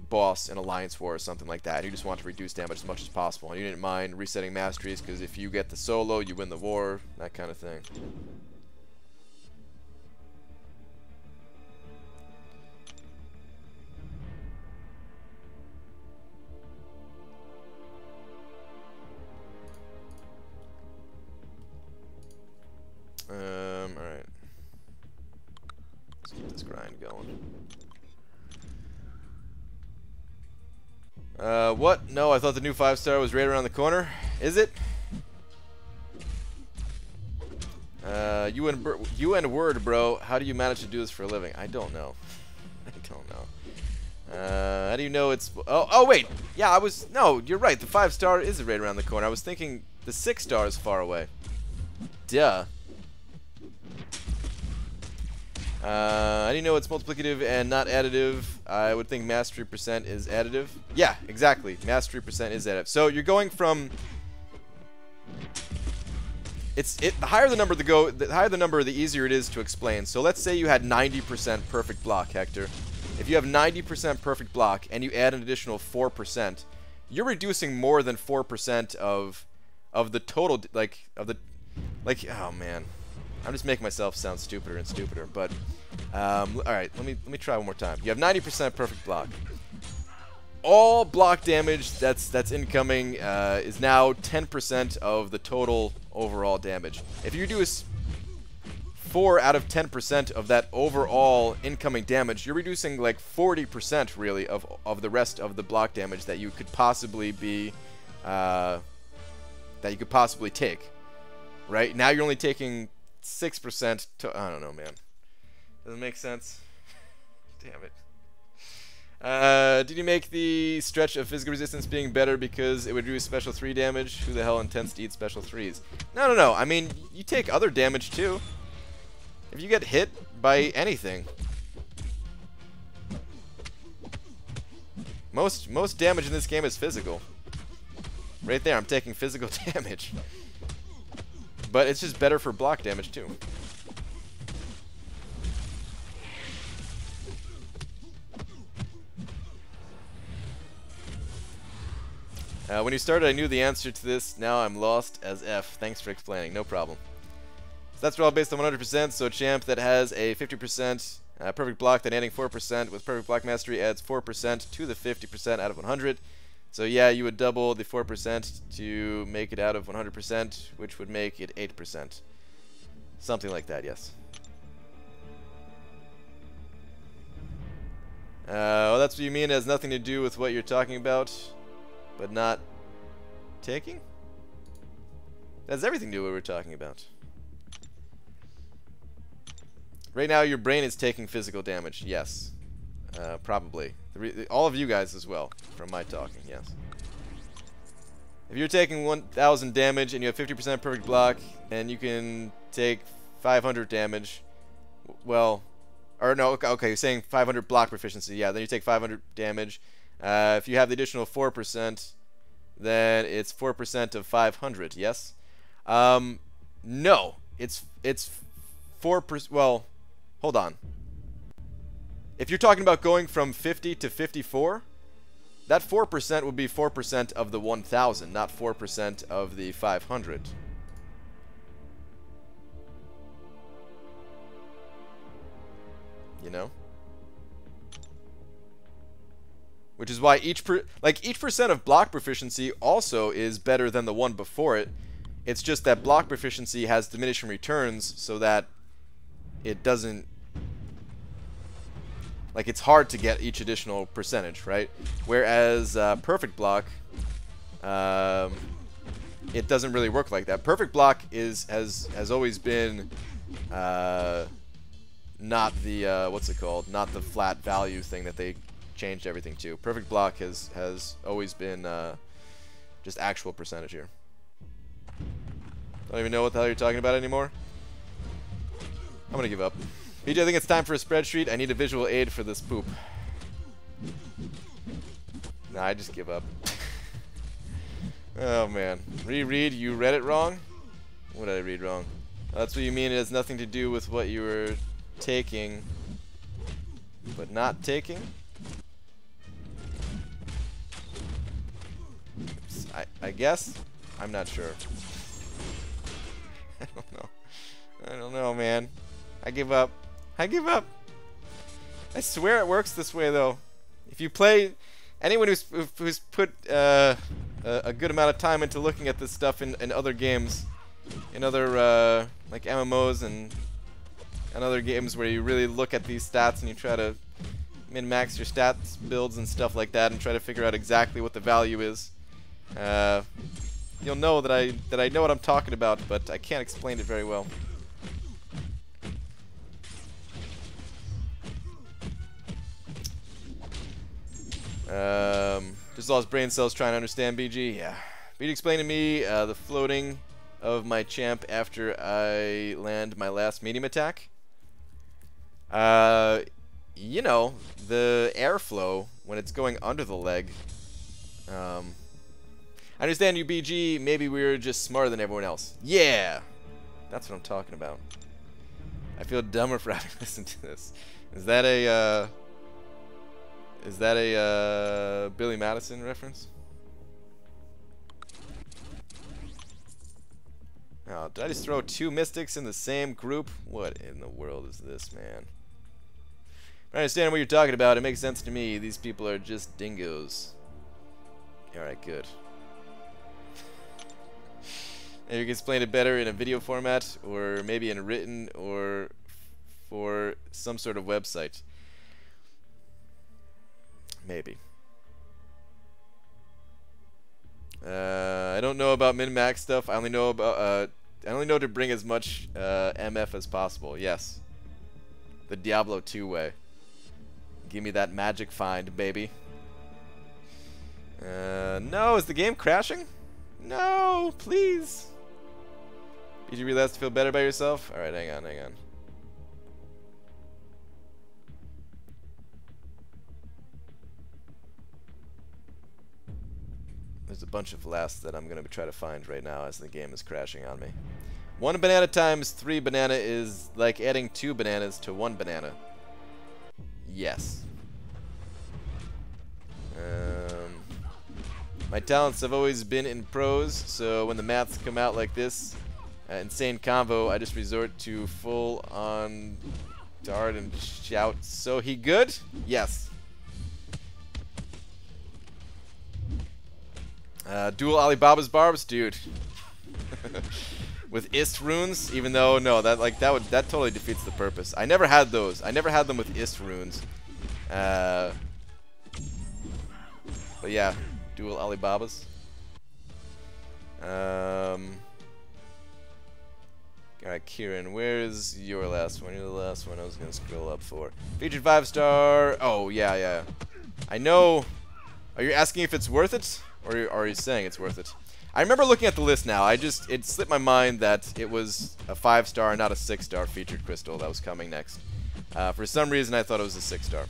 boss in Alliance War or something like that, and you just want to reduce damage as much as possible, and you didn't mind resetting masteries because if you get the solo, you win the war, that kind of thing. Alright. Let's keep this grind going. What? No, I thought the new 5-star was right around the corner. Is it? You and Word, bro. How do you manage to do this for a living? I don't know. I don't know. How do you know it's... Oh, wait. Yeah, No, you're right. The 5-star is right around the corner. I was thinking the 6-star is far away. Duh. How do you know it's multiplicative and not additive? I would think mastery percent is additive. Yeah, exactly. Mastery percent is additive. So you're going from... The higher the number the easier it is to explain. So let's say you had 90% perfect block, Hector. If you have 90% perfect block and you add an additional 4%, you're reducing more than 4% of the total, oh man. I'm just making myself sound stupider and stupider, but alright, let me try one more time. You have 90% perfect block. All block damage that's incoming is now 10% of the total overall damage. If you do 4 out of 10% of that overall incoming damage, you're reducing like 40% really of the rest of the block damage that you could possibly take. Right? Now you're only taking 6% to... I don't know, man. Doesn't make sense. Damn it. Did you make the stretch of physical resistance being better because it would do special 3 damage? Who the hell intends to eat special 3s? No. I mean, you take other damage too. If you get hit by anything. Most damage in this game is physical. Right there, I'm taking physical damage. But it's just better for block damage too. When you started, I knew the answer to this. Now I'm lost as F. Thanks for explaining. No problem. So that's all based on 100%. So a champ that has a 50% perfect block, then adding 4% with perfect block mastery adds 4% to the 50% out of 100. So yeah, you would double the 4% to make it out of 100%, which would make it 8%. Something like that, yes. Well, that's what you mean. It has nothing to do with what you're talking about, but not taking? That has everything to do with what we're talking about. Right now, your brain is taking physical damage, yes. Probably. All of you guys as well, from my talking, yes. If you're taking 1,000 damage and you have 50% perfect block, and you can take 500 damage, well, or no, okay, you're saying 500 block proficiency, yeah, then you take 500 damage. If you have the additional 4%, then it's 4% of 500, yes? No, it's 4%, well, hold on. If you're talking about going from 50 to 54, that 4% would be 4% of the 1,000, not 4% of the 500. You know? Which is why each percent of block proficiency also is better than the one before it. It's just that block proficiency has diminishing returns so that it doesn't... Like, it's hard to get each additional percentage, right? Whereas perfect block, it doesn't really work like that. Perfect block has always been not the what's it called? Not the flat value thing that they changed everything to. Perfect block has always been just actual percentage here. Don't even know what the hell you're talking about anymore. I'm gonna give up. BJ, I think it's time for a spreadsheet. I need a visual aid for this poop. Nah, I just give up. Oh, man. Reread, you read it wrong? What did I read wrong? That's what you mean. It has nothing to do with what you were taking. but not taking. I guess? I'm not sure. I don't know. I don't know, man. I give up. I give up. I swear it works this way, though. If you play... Anyone who's put a good amount of time into looking at this stuff in other games, in other like MMOs and other games where you really look at these stats and you try to min-max your stats builds and stuff like that and try to figure out exactly what the value is, you'll know that I know what I'm talking about, but I can't explain it very well. Just lost brain cells trying to understand BG. Yeah. BG explained to me the floating of my champ after I land my last medium attack. You know, the airflow when it's going under the leg. I understand you, BG. Maybe we're just smarter than everyone else. Yeah! That's what I'm talking about. I feel dumber for having listened to this. Is that a Billy Madison reference? Oh, did I just throw two mystics in the same group? What in the world is this, man? I understand what you're talking about. It makes sense to me. These people are just dingoes. Alright, good. Maybe you can explain it better in a video format, or maybe in a written, or for some sort of website. Maybe. I don't know about min-max stuff. I only know about I only know to bring as much MF as possible. Yes. The Diablo 2 way. Give me that magic find, baby. No, is the game crashing? No, please. Did you realize to feel better about yourself? Alright, hang on, hang on. There's a bunch of lasts that I'm going to try to find right now as the game is crashing on me. 1 banana times 3 banana is like adding 2 bananas to 1 banana. Yes. My talents have always been in prose, so when the maths come out like this, insane convo, I just resort to full on dart and shout, so he good? Yes. Dual Alibaba's barbs, dude. With ist runes, even though that totally defeats the purpose. I never had those. I never had them with ist runes. But yeah, dual Alibabas. Alright, Kieran, where's your last one? You're the last one I was gonna scroll up for. Featured 5-star. Oh yeah, yeah. I know. Are you asking if it's worth it? Or are you saying it's worth it? I remember looking at the list now. It slipped my mind that it was a 5-star, not a 6-star featured crystal that was coming next. For some reason, I thought it was a 6-star.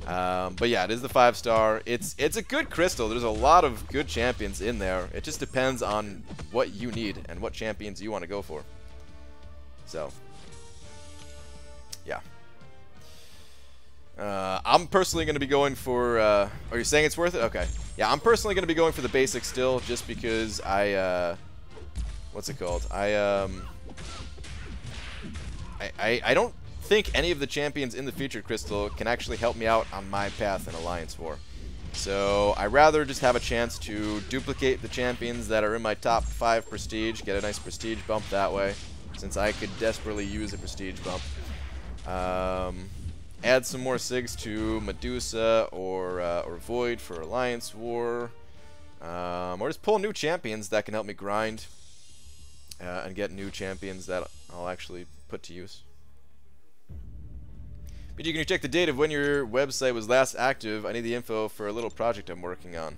But yeah, it is the 5-star. It's a good crystal. There's a lot of good champions in there. It just depends on what you need and what champions you want to go for. So, yeah. I'm personally going to be going for... are you saying it's worth it? Okay. Yeah, I'm personally going to be going for the basics still, just because I... what's it called? I don't think any of the champions in the featured crystal can actually help me out on my path in Alliance War. So, I'd rather just have a chance to duplicate the champions that are in my top 5 prestige, get a nice prestige bump that way, since I could desperately use a prestige bump. Add some more SIGs to Medusa or Void for Alliance War. Or just pull new champions that can help me grind and get new champions that I'll actually put to use. But can you check the date of when your website was last active? I need the info for a little project I'm working on.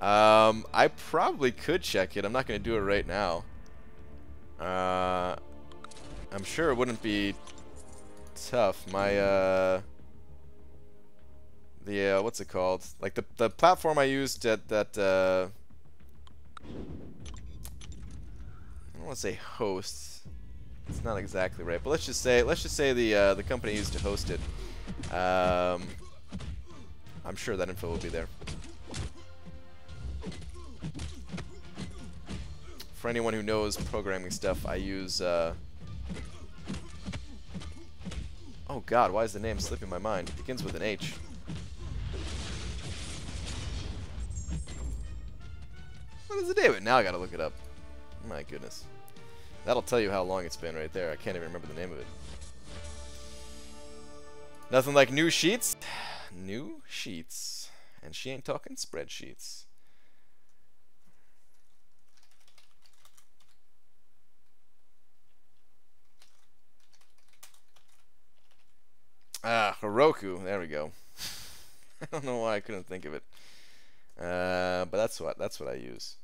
I probably could check it. I'm not going to do it right now. I'm sure it wouldn't be tough. My what's it called? Like the platform I used that I don't want to say hosts. It's not exactly right, but let's just say the company used to host it. I'm sure that info will be there. For anyone who knows programming stuff, I use. Oh God, why is the name slipping my mind? It begins with an H. What is the name of it? Now I gotta look it up. My goodness. That'll tell you how long it's been right there. I can't even remember the name of it. Nothing like new sheets. New sheets. And she ain't talking spreadsheets. Ah, Heroku. There we go. I don't know why I couldn't think of it. But that's what I use.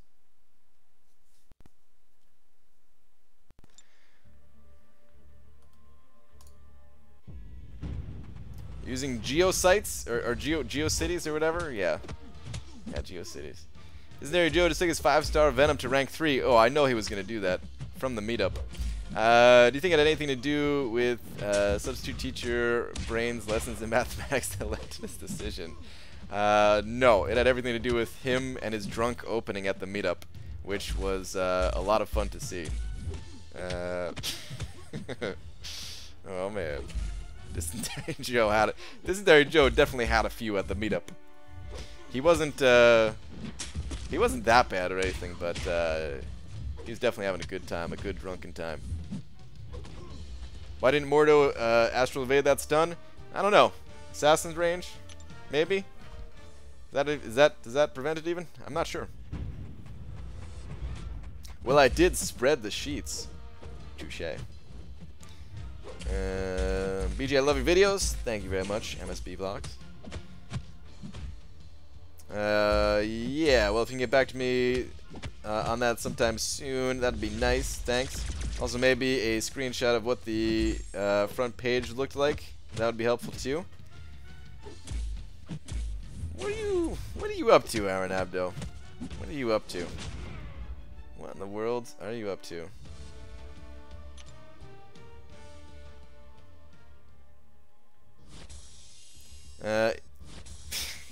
Using GeoSites or GeoCities or whatever? Yeah. Yeah, GeoCities. Legendary Joe just took his 5-star Venom to rank 3. Oh, I know he was going to do that from the meetup. Do you think it had anything to do with substitute teacher brains lessons in mathematics that led to this decision? No, it had everything to do with him and his drunk opening at the meetup, which was a lot of fun to see. Oh man. Dysentery Joe definitely had a few at the meetup. He wasn't that bad or anything, but he was definitely having a good time, a good drunken time. Why didn't Mordo astral evade that stun? I don't know. Assassin's range, maybe. Does that prevent it even? I'm not sure. Well, I did spread the sheets. Touché. BJ, I love your videos. Thank you very much, MSB Vlogs. Yeah, well, if you can get back to me on that sometime soon, that'd be nice. Thanks. Also, maybe a screenshot of what the front page looked like. That would be helpful too. What are you up to, Aaron Abdo? What are you up to? What in the world are you up to?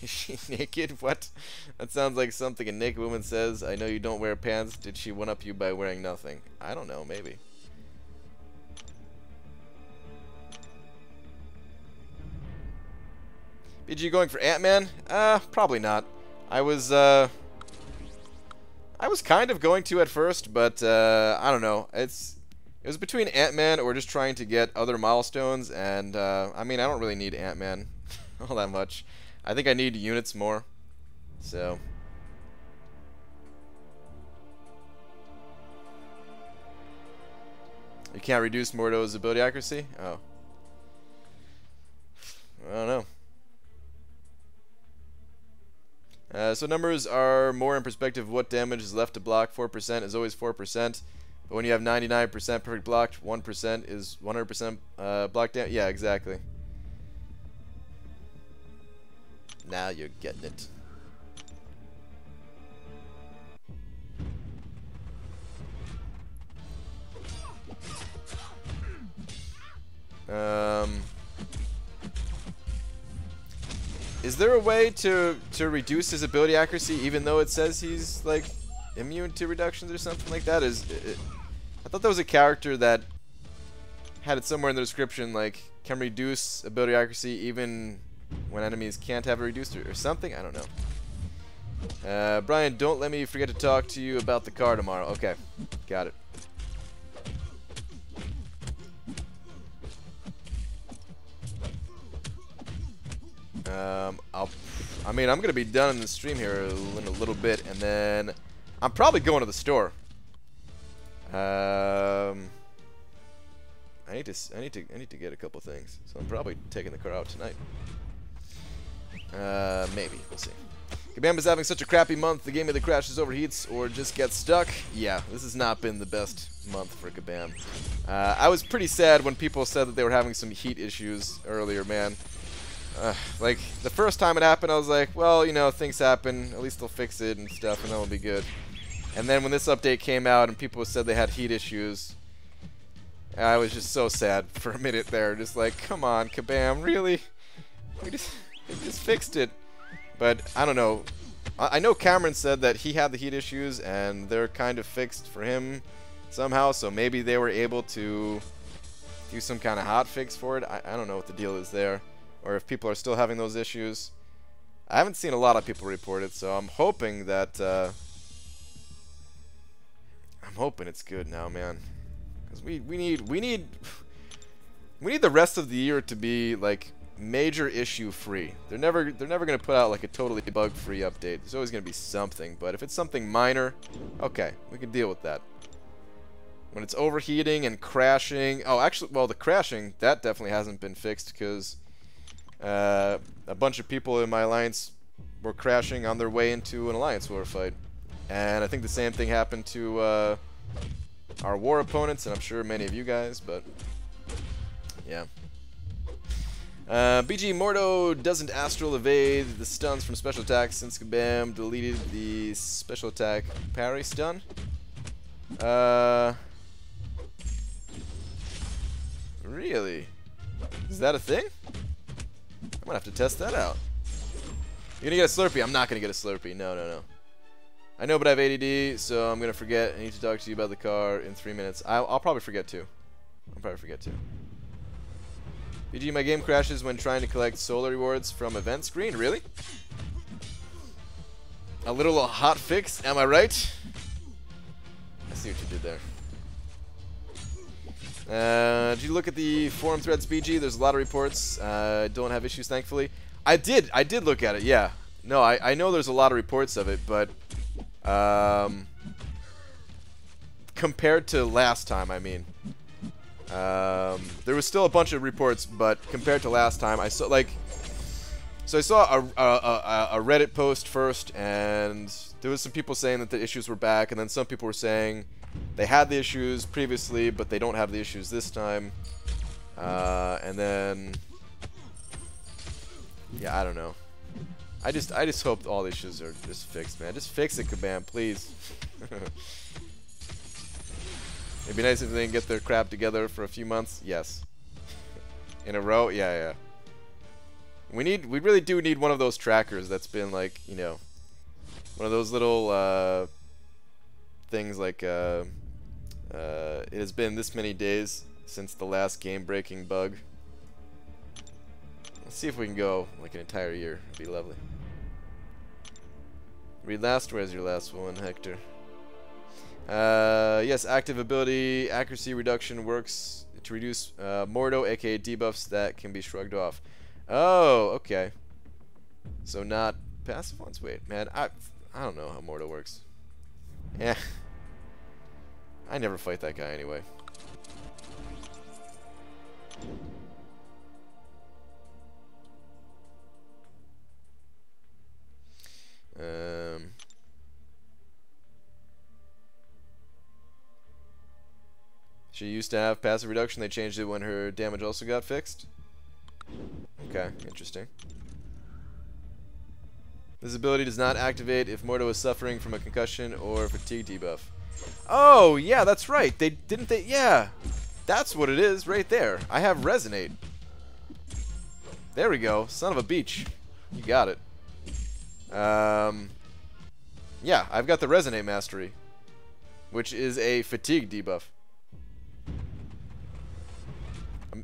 Is she naked? What? That sounds like something a naked woman says. I know you don't wear pants. Did she one-up you by wearing nothing? I don't know, maybe. BG going for Ant-Man? Probably not. I was kind of going to at first, but I don't know. It was between Ant-Man or just trying to get other milestones, and I mean, I don't really need Ant-Man all that much. I think I need units more, so. You can't reduce Mordo's ability accuracy? Oh. I don't know. So numbers are more in perspective of what damage is left to block. 4% is always 4%. But when you have 99% perfect blocked, 1% is 100% block damage. Yeah, exactly. Now you're getting it. Is there a way to reduce his ability accuracy even though it says he's like immune to reductions or something like that? I thought there was a character that had it somewhere in the description, like can reduce ability accuracy even when enemies can't have it reduced or something. I don't know. Brian, don't let me forget to talk to you about the car tomorrow. Okay, got it. I mean, I'm gonna be done in the stream here in a little bit, and then I'm probably going to the store. I need to get a couple things, so I'm probably taking the car out tonight. Maybe we'll see. Kabamba's having such a crappy month. The game either crashes, overheats, or just gets stuck. Yeah, this has not been the best month for Kabam. I was pretty sad when people said that they were having some heat issues earlier, man. Like, the first time it happened, I was like, well, you know, things happen. At least they'll fix it and stuff, and that'll be good. And then when this update came out and people said they had heat issues, I was just so sad for a minute there. Just like, come on, Kabam, really? We just fixed it. But, I don't know. I know Cameron said that he had the heat issues, and they're kind of fixed for him somehow, so maybe they were able to do some kind of hot fix for it. I don't know what the deal is there, or if people are still having those issues. I haven't seen a lot of people report it, so I'm hoping that I'm hoping it's good now, man, because we need the rest of the year to be like major issue free. They're never gonna put out like a totally bug free update. There's always gonna be something, but if it's something minor, okay, we can deal with that. When it's overheating and crashing, oh, actually, well, the crashing, that definitely hasn't been fixed, because a bunch of people in my alliance were crashing on their way into an alliance war fight, and I think the same thing happened to our war opponents, and I'm sure many of you guys, but yeah. BG Mordo doesn't astral evade the stuns from special attacks since Kabam deleted the special attack parry stun. Really? Is that a thing? I'm gonna have to test that out. You're gonna get a Slurpee? I'm not gonna get a Slurpee. No, no, no. I know, but I have ADD, so I'm gonna forget. I need to talk to you about the car in 3 minutes. I'll probably forget too. I'll probably forget too. BG, my game crashes when trying to collect solar rewards from event screen. Really? A little hot fix, am I right? I see what you did there. Did you look at the forum threads, BG? There's a lot of reports. Don't have issues, thankfully. I did look at it, yeah. No, I know there's a lot of reports of it, but compared to last time, I mean. There was still a bunch of reports, but compared to last time, I saw a Reddit post first, and there was some people saying that the issues were back, and then some people were saying they had the issues previously, but they don't have the issues this time. And then, yeah, I don't know. I just hope all the issues are just fixed, man. Just fix it, Kabam, please. It'd be nice if they can get their crap together for a few months. Yes. In a row? Yeah, yeah. We really do need one of those trackers that's been like, you know, one of those little things like it has been this many days since the last game-breaking bug. Let's see if we can go like an entire year. It'd be lovely. Read last. Where's your last one, Hector? Yes, active ability accuracy reduction works to reduce Mordo, aka debuffs that can be shrugged off. Oh, okay. So not passive ones. Wait, man, I don't know how Mordo works. Yeah, I never fight that guy anyway. She used to have passive reduction. They changed it when her damage also got fixed. Okay, interesting. This ability does not activate if Mordo is suffering from a concussion or fatigue debuff. Oh, yeah, that's right. Yeah. That's what it is right there. I have Resonate. There we go. Son of a beach. You got it. Yeah, I've got the Resonate Mastery, which is a fatigue debuff.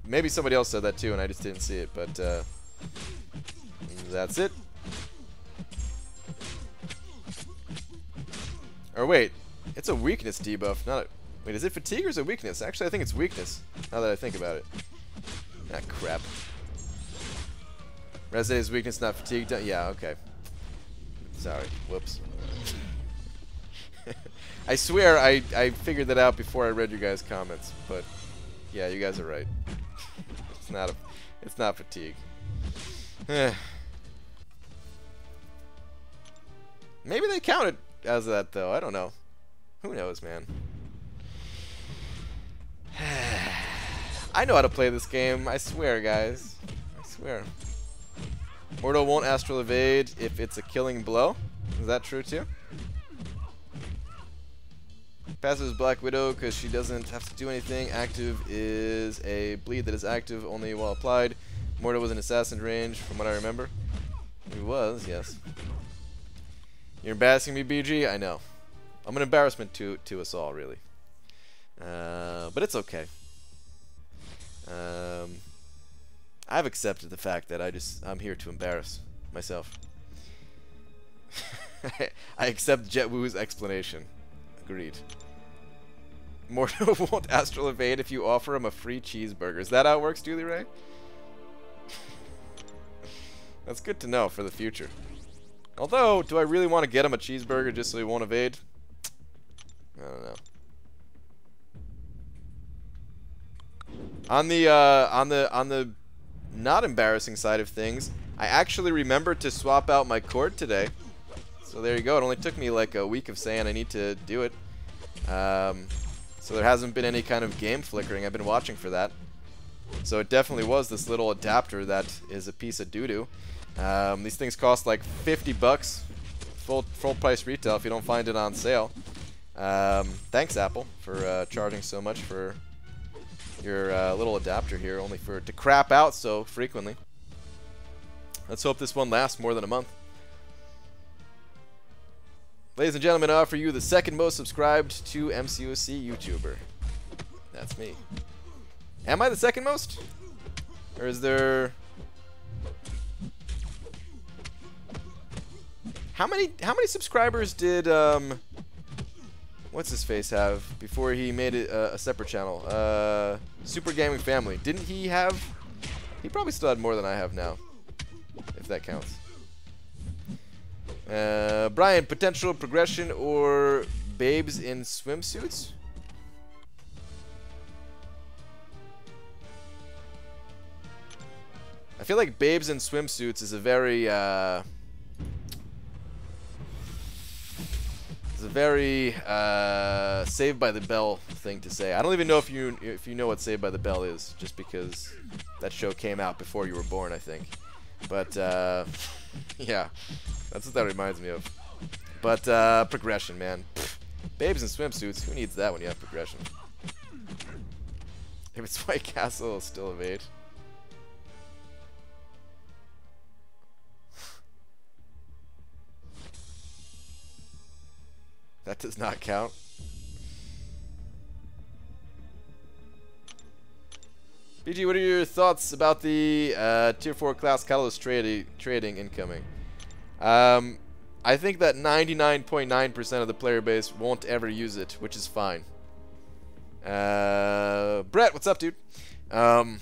Maybe somebody else said that too, and I just didn't see it, but that's it. Or wait, it's a weakness debuff, not a... Wait, is it fatigue or is it weakness? Actually, I think it's weakness, now that I think about it. Ah, crap. Resonate is weakness, not fatigue. Yeah, okay. Sorry, whoops. I swear I figured that out before I read your guys' comments, but yeah, you guys are right. It's not fatigue. Maybe they count it as that though. I don't know. Who knows, man? I know how to play this game. I swear, guys. I swear. Mordo won't astral evade if it's a killing blow. Is that true too? Passive is Black Widow because she doesn't have to do anything. Active is a bleed that is active only while applied. Morta was an assassin range, from what I remember. He was, yes. You're embarrassing me, BG? I know. I'm an embarrassment to us all, really. But it's okay. I've accepted the fact that I'm here to embarrass myself. I accept JetWoo's explanation. Agreed. Morto won't astral evade if you offer him a free cheeseburger. Is that how it works, Dooley Ray? That's good to know for the future. Although, do I really want to get him a cheeseburger just so he won't evade? I don't know. On the not embarrassing side of things, I actually remembered to swap out my cord today. So there you go. It only took me like a week of saying I need to do it. So there hasn't been any kind of game flickering. I've been watching for that. So it definitely was this little adapter that is a piece of doo-doo. These things cost like 50 bucks, full price retail if you don't find it on sale. Thanks, Apple, for charging so much for your little adapter here, only for it to crap out so frequently. Let's hope this one lasts more than a month. Ladies and gentlemen, I offer you the second most subscribed to MCOC YouTuber. That's me. Am I the second most? Or is there... How many subscribers did what's his face have before he made it a separate channel? Super Gaming Family. Didn't he have... He probably still had more than I have now, if that counts. Brian, potential progression or babes in swimsuits? I feel like babes in swimsuits is a very Saved by the Bell thing to say. I don't even know if you know what Saved by the Bell is, just because that show came out before you were born, I think. But yeah, that's what that reminds me of. But progression, man. Pfft. Babes in swimsuits, who needs that when you have progression? If it's White Castle, it'll still evade. That does not count. BG, what are your thoughts about the Tier 4 class Catalyst trading incoming? I think that 99.9% of the player base won't ever use it, which is fine. Brett, what's up, dude? But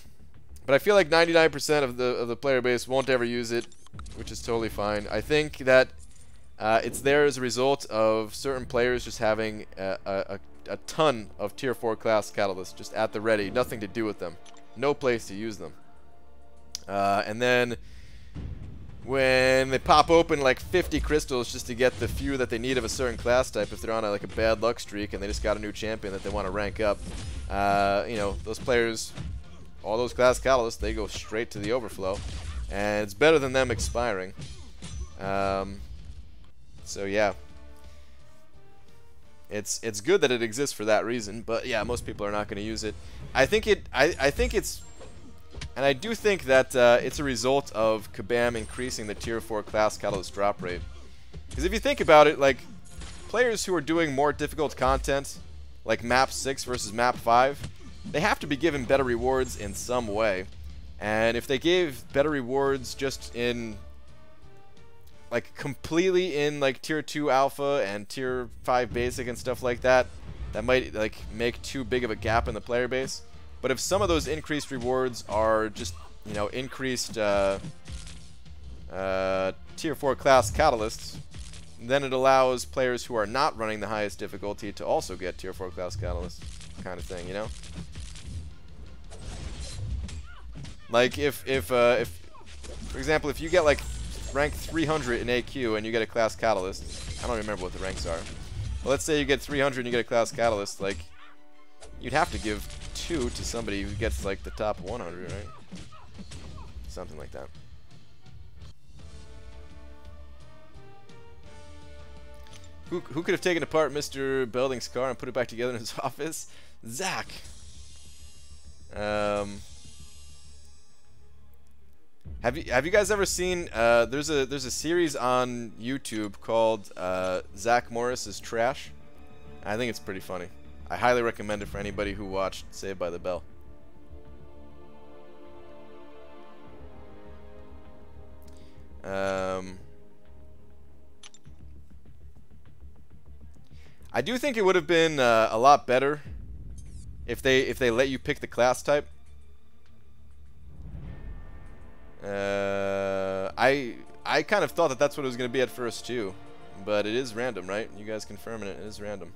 I feel like 99% of the player base won't ever use it, which is totally fine. I think that it's there as a result of certain players just having a ton of Tier 4 class Catalysts just at the ready, nothing to do with them. No place to use them. And then when they pop open like 50 crystals just to get the few that they need of a certain class type, if they're on like a bad luck streak and they just got a new champion that they want to rank up, you know, those players, all those class Catalysts, they go straight to the overflow. And it's better than them expiring. So yeah. It's good that it exists for that reason, but yeah, most people are not going to use it. I think it's, and I do think that it's a result of Kabam increasing the Tier 4 class Catalyst drop rate. Because if you think about it, like, players who are doing more difficult content, like Map 6 versus Map 5, they have to be given better rewards in some way. And if they gave better rewards just in, like, completely in, like, Tier 2 Alpha and Tier 5 Basic and stuff like that, that might, like, make too big of a gap in the player base. But if some of those increased rewards are just, you know, increased Tier 4 class Catalysts, then it allows players who are not running the highest difficulty to also get Tier 4 class Catalysts, kind of thing, you know? Like, if for example, if you get, like, rank 300 in AQ and you get a class Catalyst, I don't remember what the ranks are. But let's say you get 300 and you get a class Catalyst, like, you'd have to give 2 to somebody who gets, like, the top 100, right? Something like that. Who could have taken apart Mr. Belding's car and put it back together in his office? Zach. Have you guys ever seen? There's a series on YouTube called Zach Morris's Trash. I think it's pretty funny. I highly recommend it for anybody who watched Saved by the Bell. I do think it would have been a lot better if they let you pick the class type. I kind of thought that that's what it was going to be at first too, but it is random, right? You guys confirming it? It is random.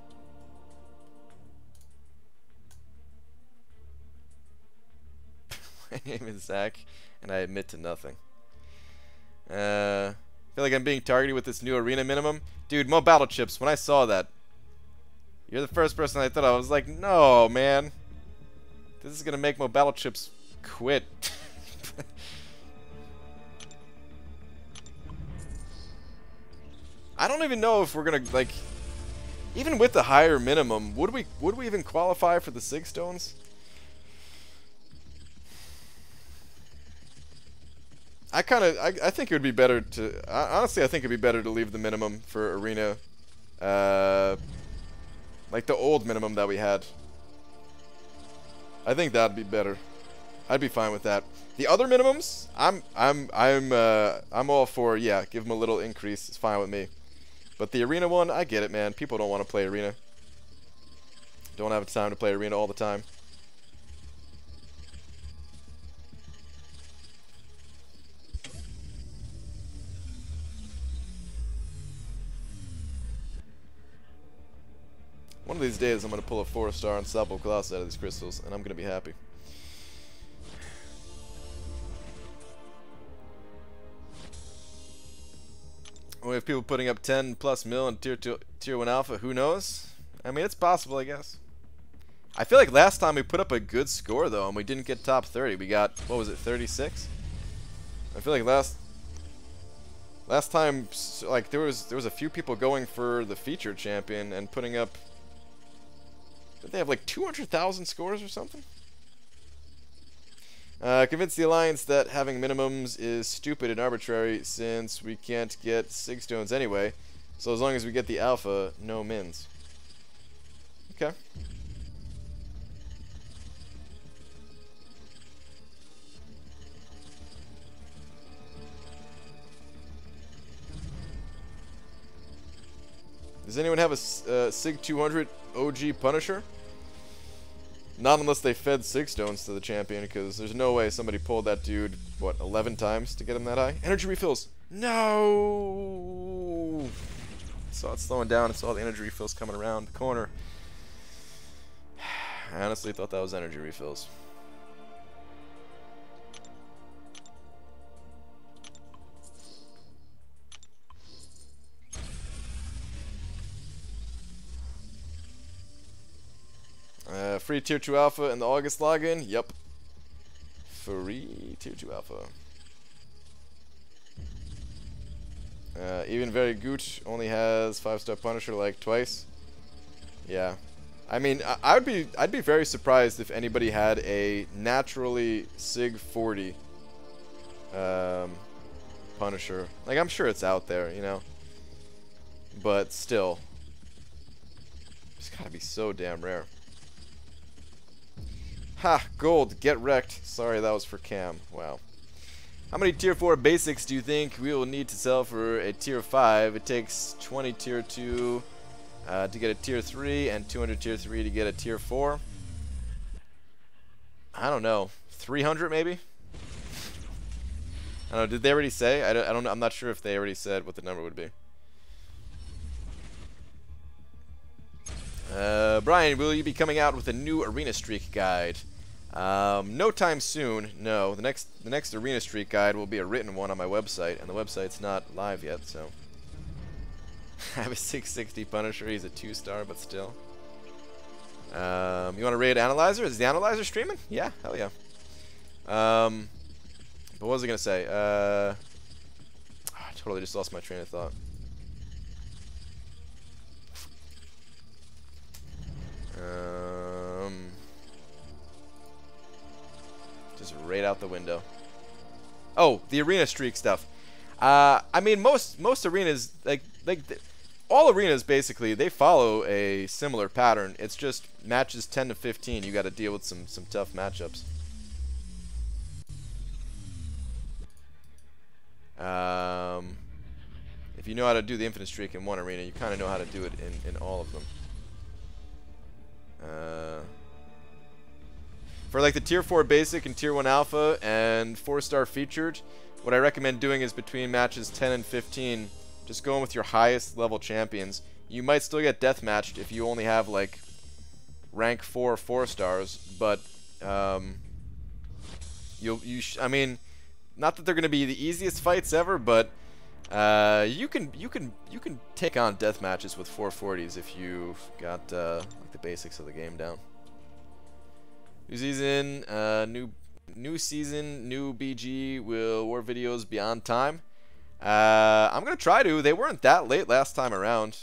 My name is Zach, and I admit to nothing. I feel like I'm being targeted with this new arena minimum. Dude, Mo Battle Chips, when I saw that, you're the first person I thought of. I was like, no, man. This is going to make Mo Battle Chips quit. I don't even know if we're going to, like, even with the higher minimum, would we even qualify for the Sig Stones? I think it would be better to, honestly, I think it'd be better to leave the minimum for arena, like the old minimum that we had. I think that'd be better. I'd be fine with that. The other minimums, I'm all for, yeah, give them a little increase. It's fine with me. But the arena one, I get it, man. People don't want to play arena. Don't have time to play arena all the time. One of these days, I'm going to pull a 4-star Unstoppable Colossus out of these crystals, and I'm going to be happy. We have people putting up 10+ mil in tier 1 alpha. Who knows? I mean, it's possible, I guess. I feel like last time we put up a good score, though, and we didn't get top 30. We got, what was it, 36? I feel like last time, like, there was a few people going for the featured champion and putting up, did they have like 200,000 scores or something? Convince the Alliance that having minimums is stupid and arbitrary since we can't get Sig Stones anyway. So as long as we get the alpha, no mins. Okay. Does anyone have a Sig 200 OG Punisher? Not unless they fed Sig Stones to the champion, because there's no way somebody pulled that dude, what, 11 times to get him that high? Energy refills! No! Saw it slowing down and saw the energy refills coming around the corner. I honestly thought that was energy refills. Free tier 2 alpha in the August login? Yep. Free tier 2 alpha. Even very Gooch only has 5-star Punisher like twice. Yeah. I mean, I'd be very surprised if anybody had a naturally Sig 40 Punisher. Like, I'm sure it's out there, you know. But still. It's gotta be so damn rare. Ha! Gold! Get wrecked. Sorry, that was for Cam. Wow. How many tier 4 basics do you think we will need to sell for a tier 5? It takes 20 tier 2 to get a tier 3 and 200 tier 3 to get a tier 4. I don't know. 300 maybe? I don't know. Did they already say? I don't know. I'm not sure if they already said what the number would be. Brian, will you be coming out with a new Arena Streak guide? No time soon, no. The next Arena Streak guide will be a written one on my website, and the website's not live yet, so. I have a 660 Punisher, he's a 2-star, but still. You want to raid Analyzer? Is the Analyzer streaming? Yeah, hell yeah. But what was I gonna say? I totally just lost my train of thought. just right out the window. Oh, the arena streak stuff. I mean, most arenas, all arenas basically, they follow a similar pattern. It's just matches 10 to 15. You got to deal with some tough matchups. If you know how to do the infinite streak in one arena, you kind of know how to do it in all of them. For like the tier 4 basic and tier 1 alpha and 4-star featured, what I recommend doing is between matches 10 and 15, just going with your highest level champions. You might still get deathmatched if you only have like rank 4 4-stars, but I mean, not that they're going to be the easiest fights ever, but you can take on death matches with 440s if you've got like the basics of the game down. New season, new season, new BG. Will war videos be on time? I'm gonna try to. They weren't that late last time around.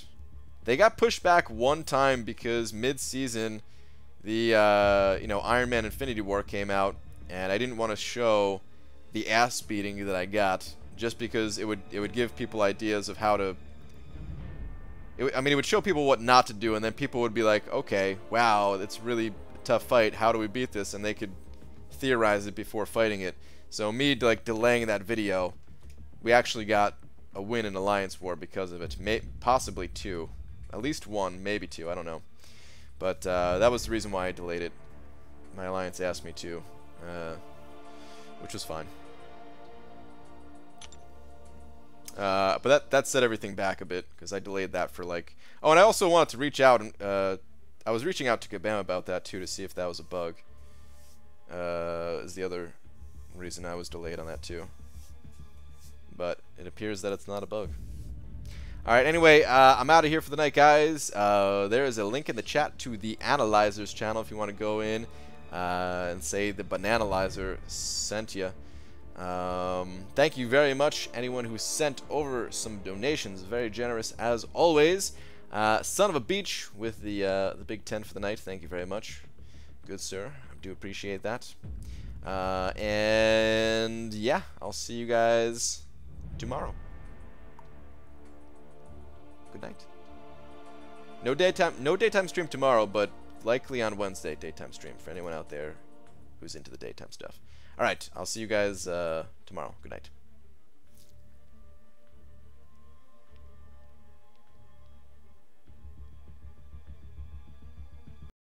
They got pushed back one time because mid-season the you know, Iron Man Infinity War came out, and I didn't want to show the ass beating that I got, just because it would give people ideas of how to. I mean, it would show people what not to do, and then people would be like, okay, wow, it's really a tough fight. How do we beat this? And they could theorize it before fighting it. So me like delaying that video, we actually got a win in Alliance War because of it. Possibly 2, at least 1, maybe 2. I don't know. But that was the reason why I delayed it. My alliance asked me to, which was fine. But that set everything back a bit because I delayed that for like. Oh, and I also wanted to reach out and I was reaching out to Kabam about that too to see if that was a bug. Is the other reason I was delayed on that too. But it appears that it's not a bug. Alright, anyway, I'm out of here for the night, guys. There is a link in the chat to the Analyzers channel if you want to go in and say the Bananalyzer sent you. Thank you very much, anyone who sent over some donations. Very generous as always. Son of a Beach with the Big 10 for the night. Thank you very much. Good sir. I do appreciate that. And yeah, I'll see you guys tomorrow. Good night. No daytime stream tomorrow, but likely on Wednesday daytime stream for anyone out there who's into the daytime stuff. All right, I'll see you guys tomorrow. Good night.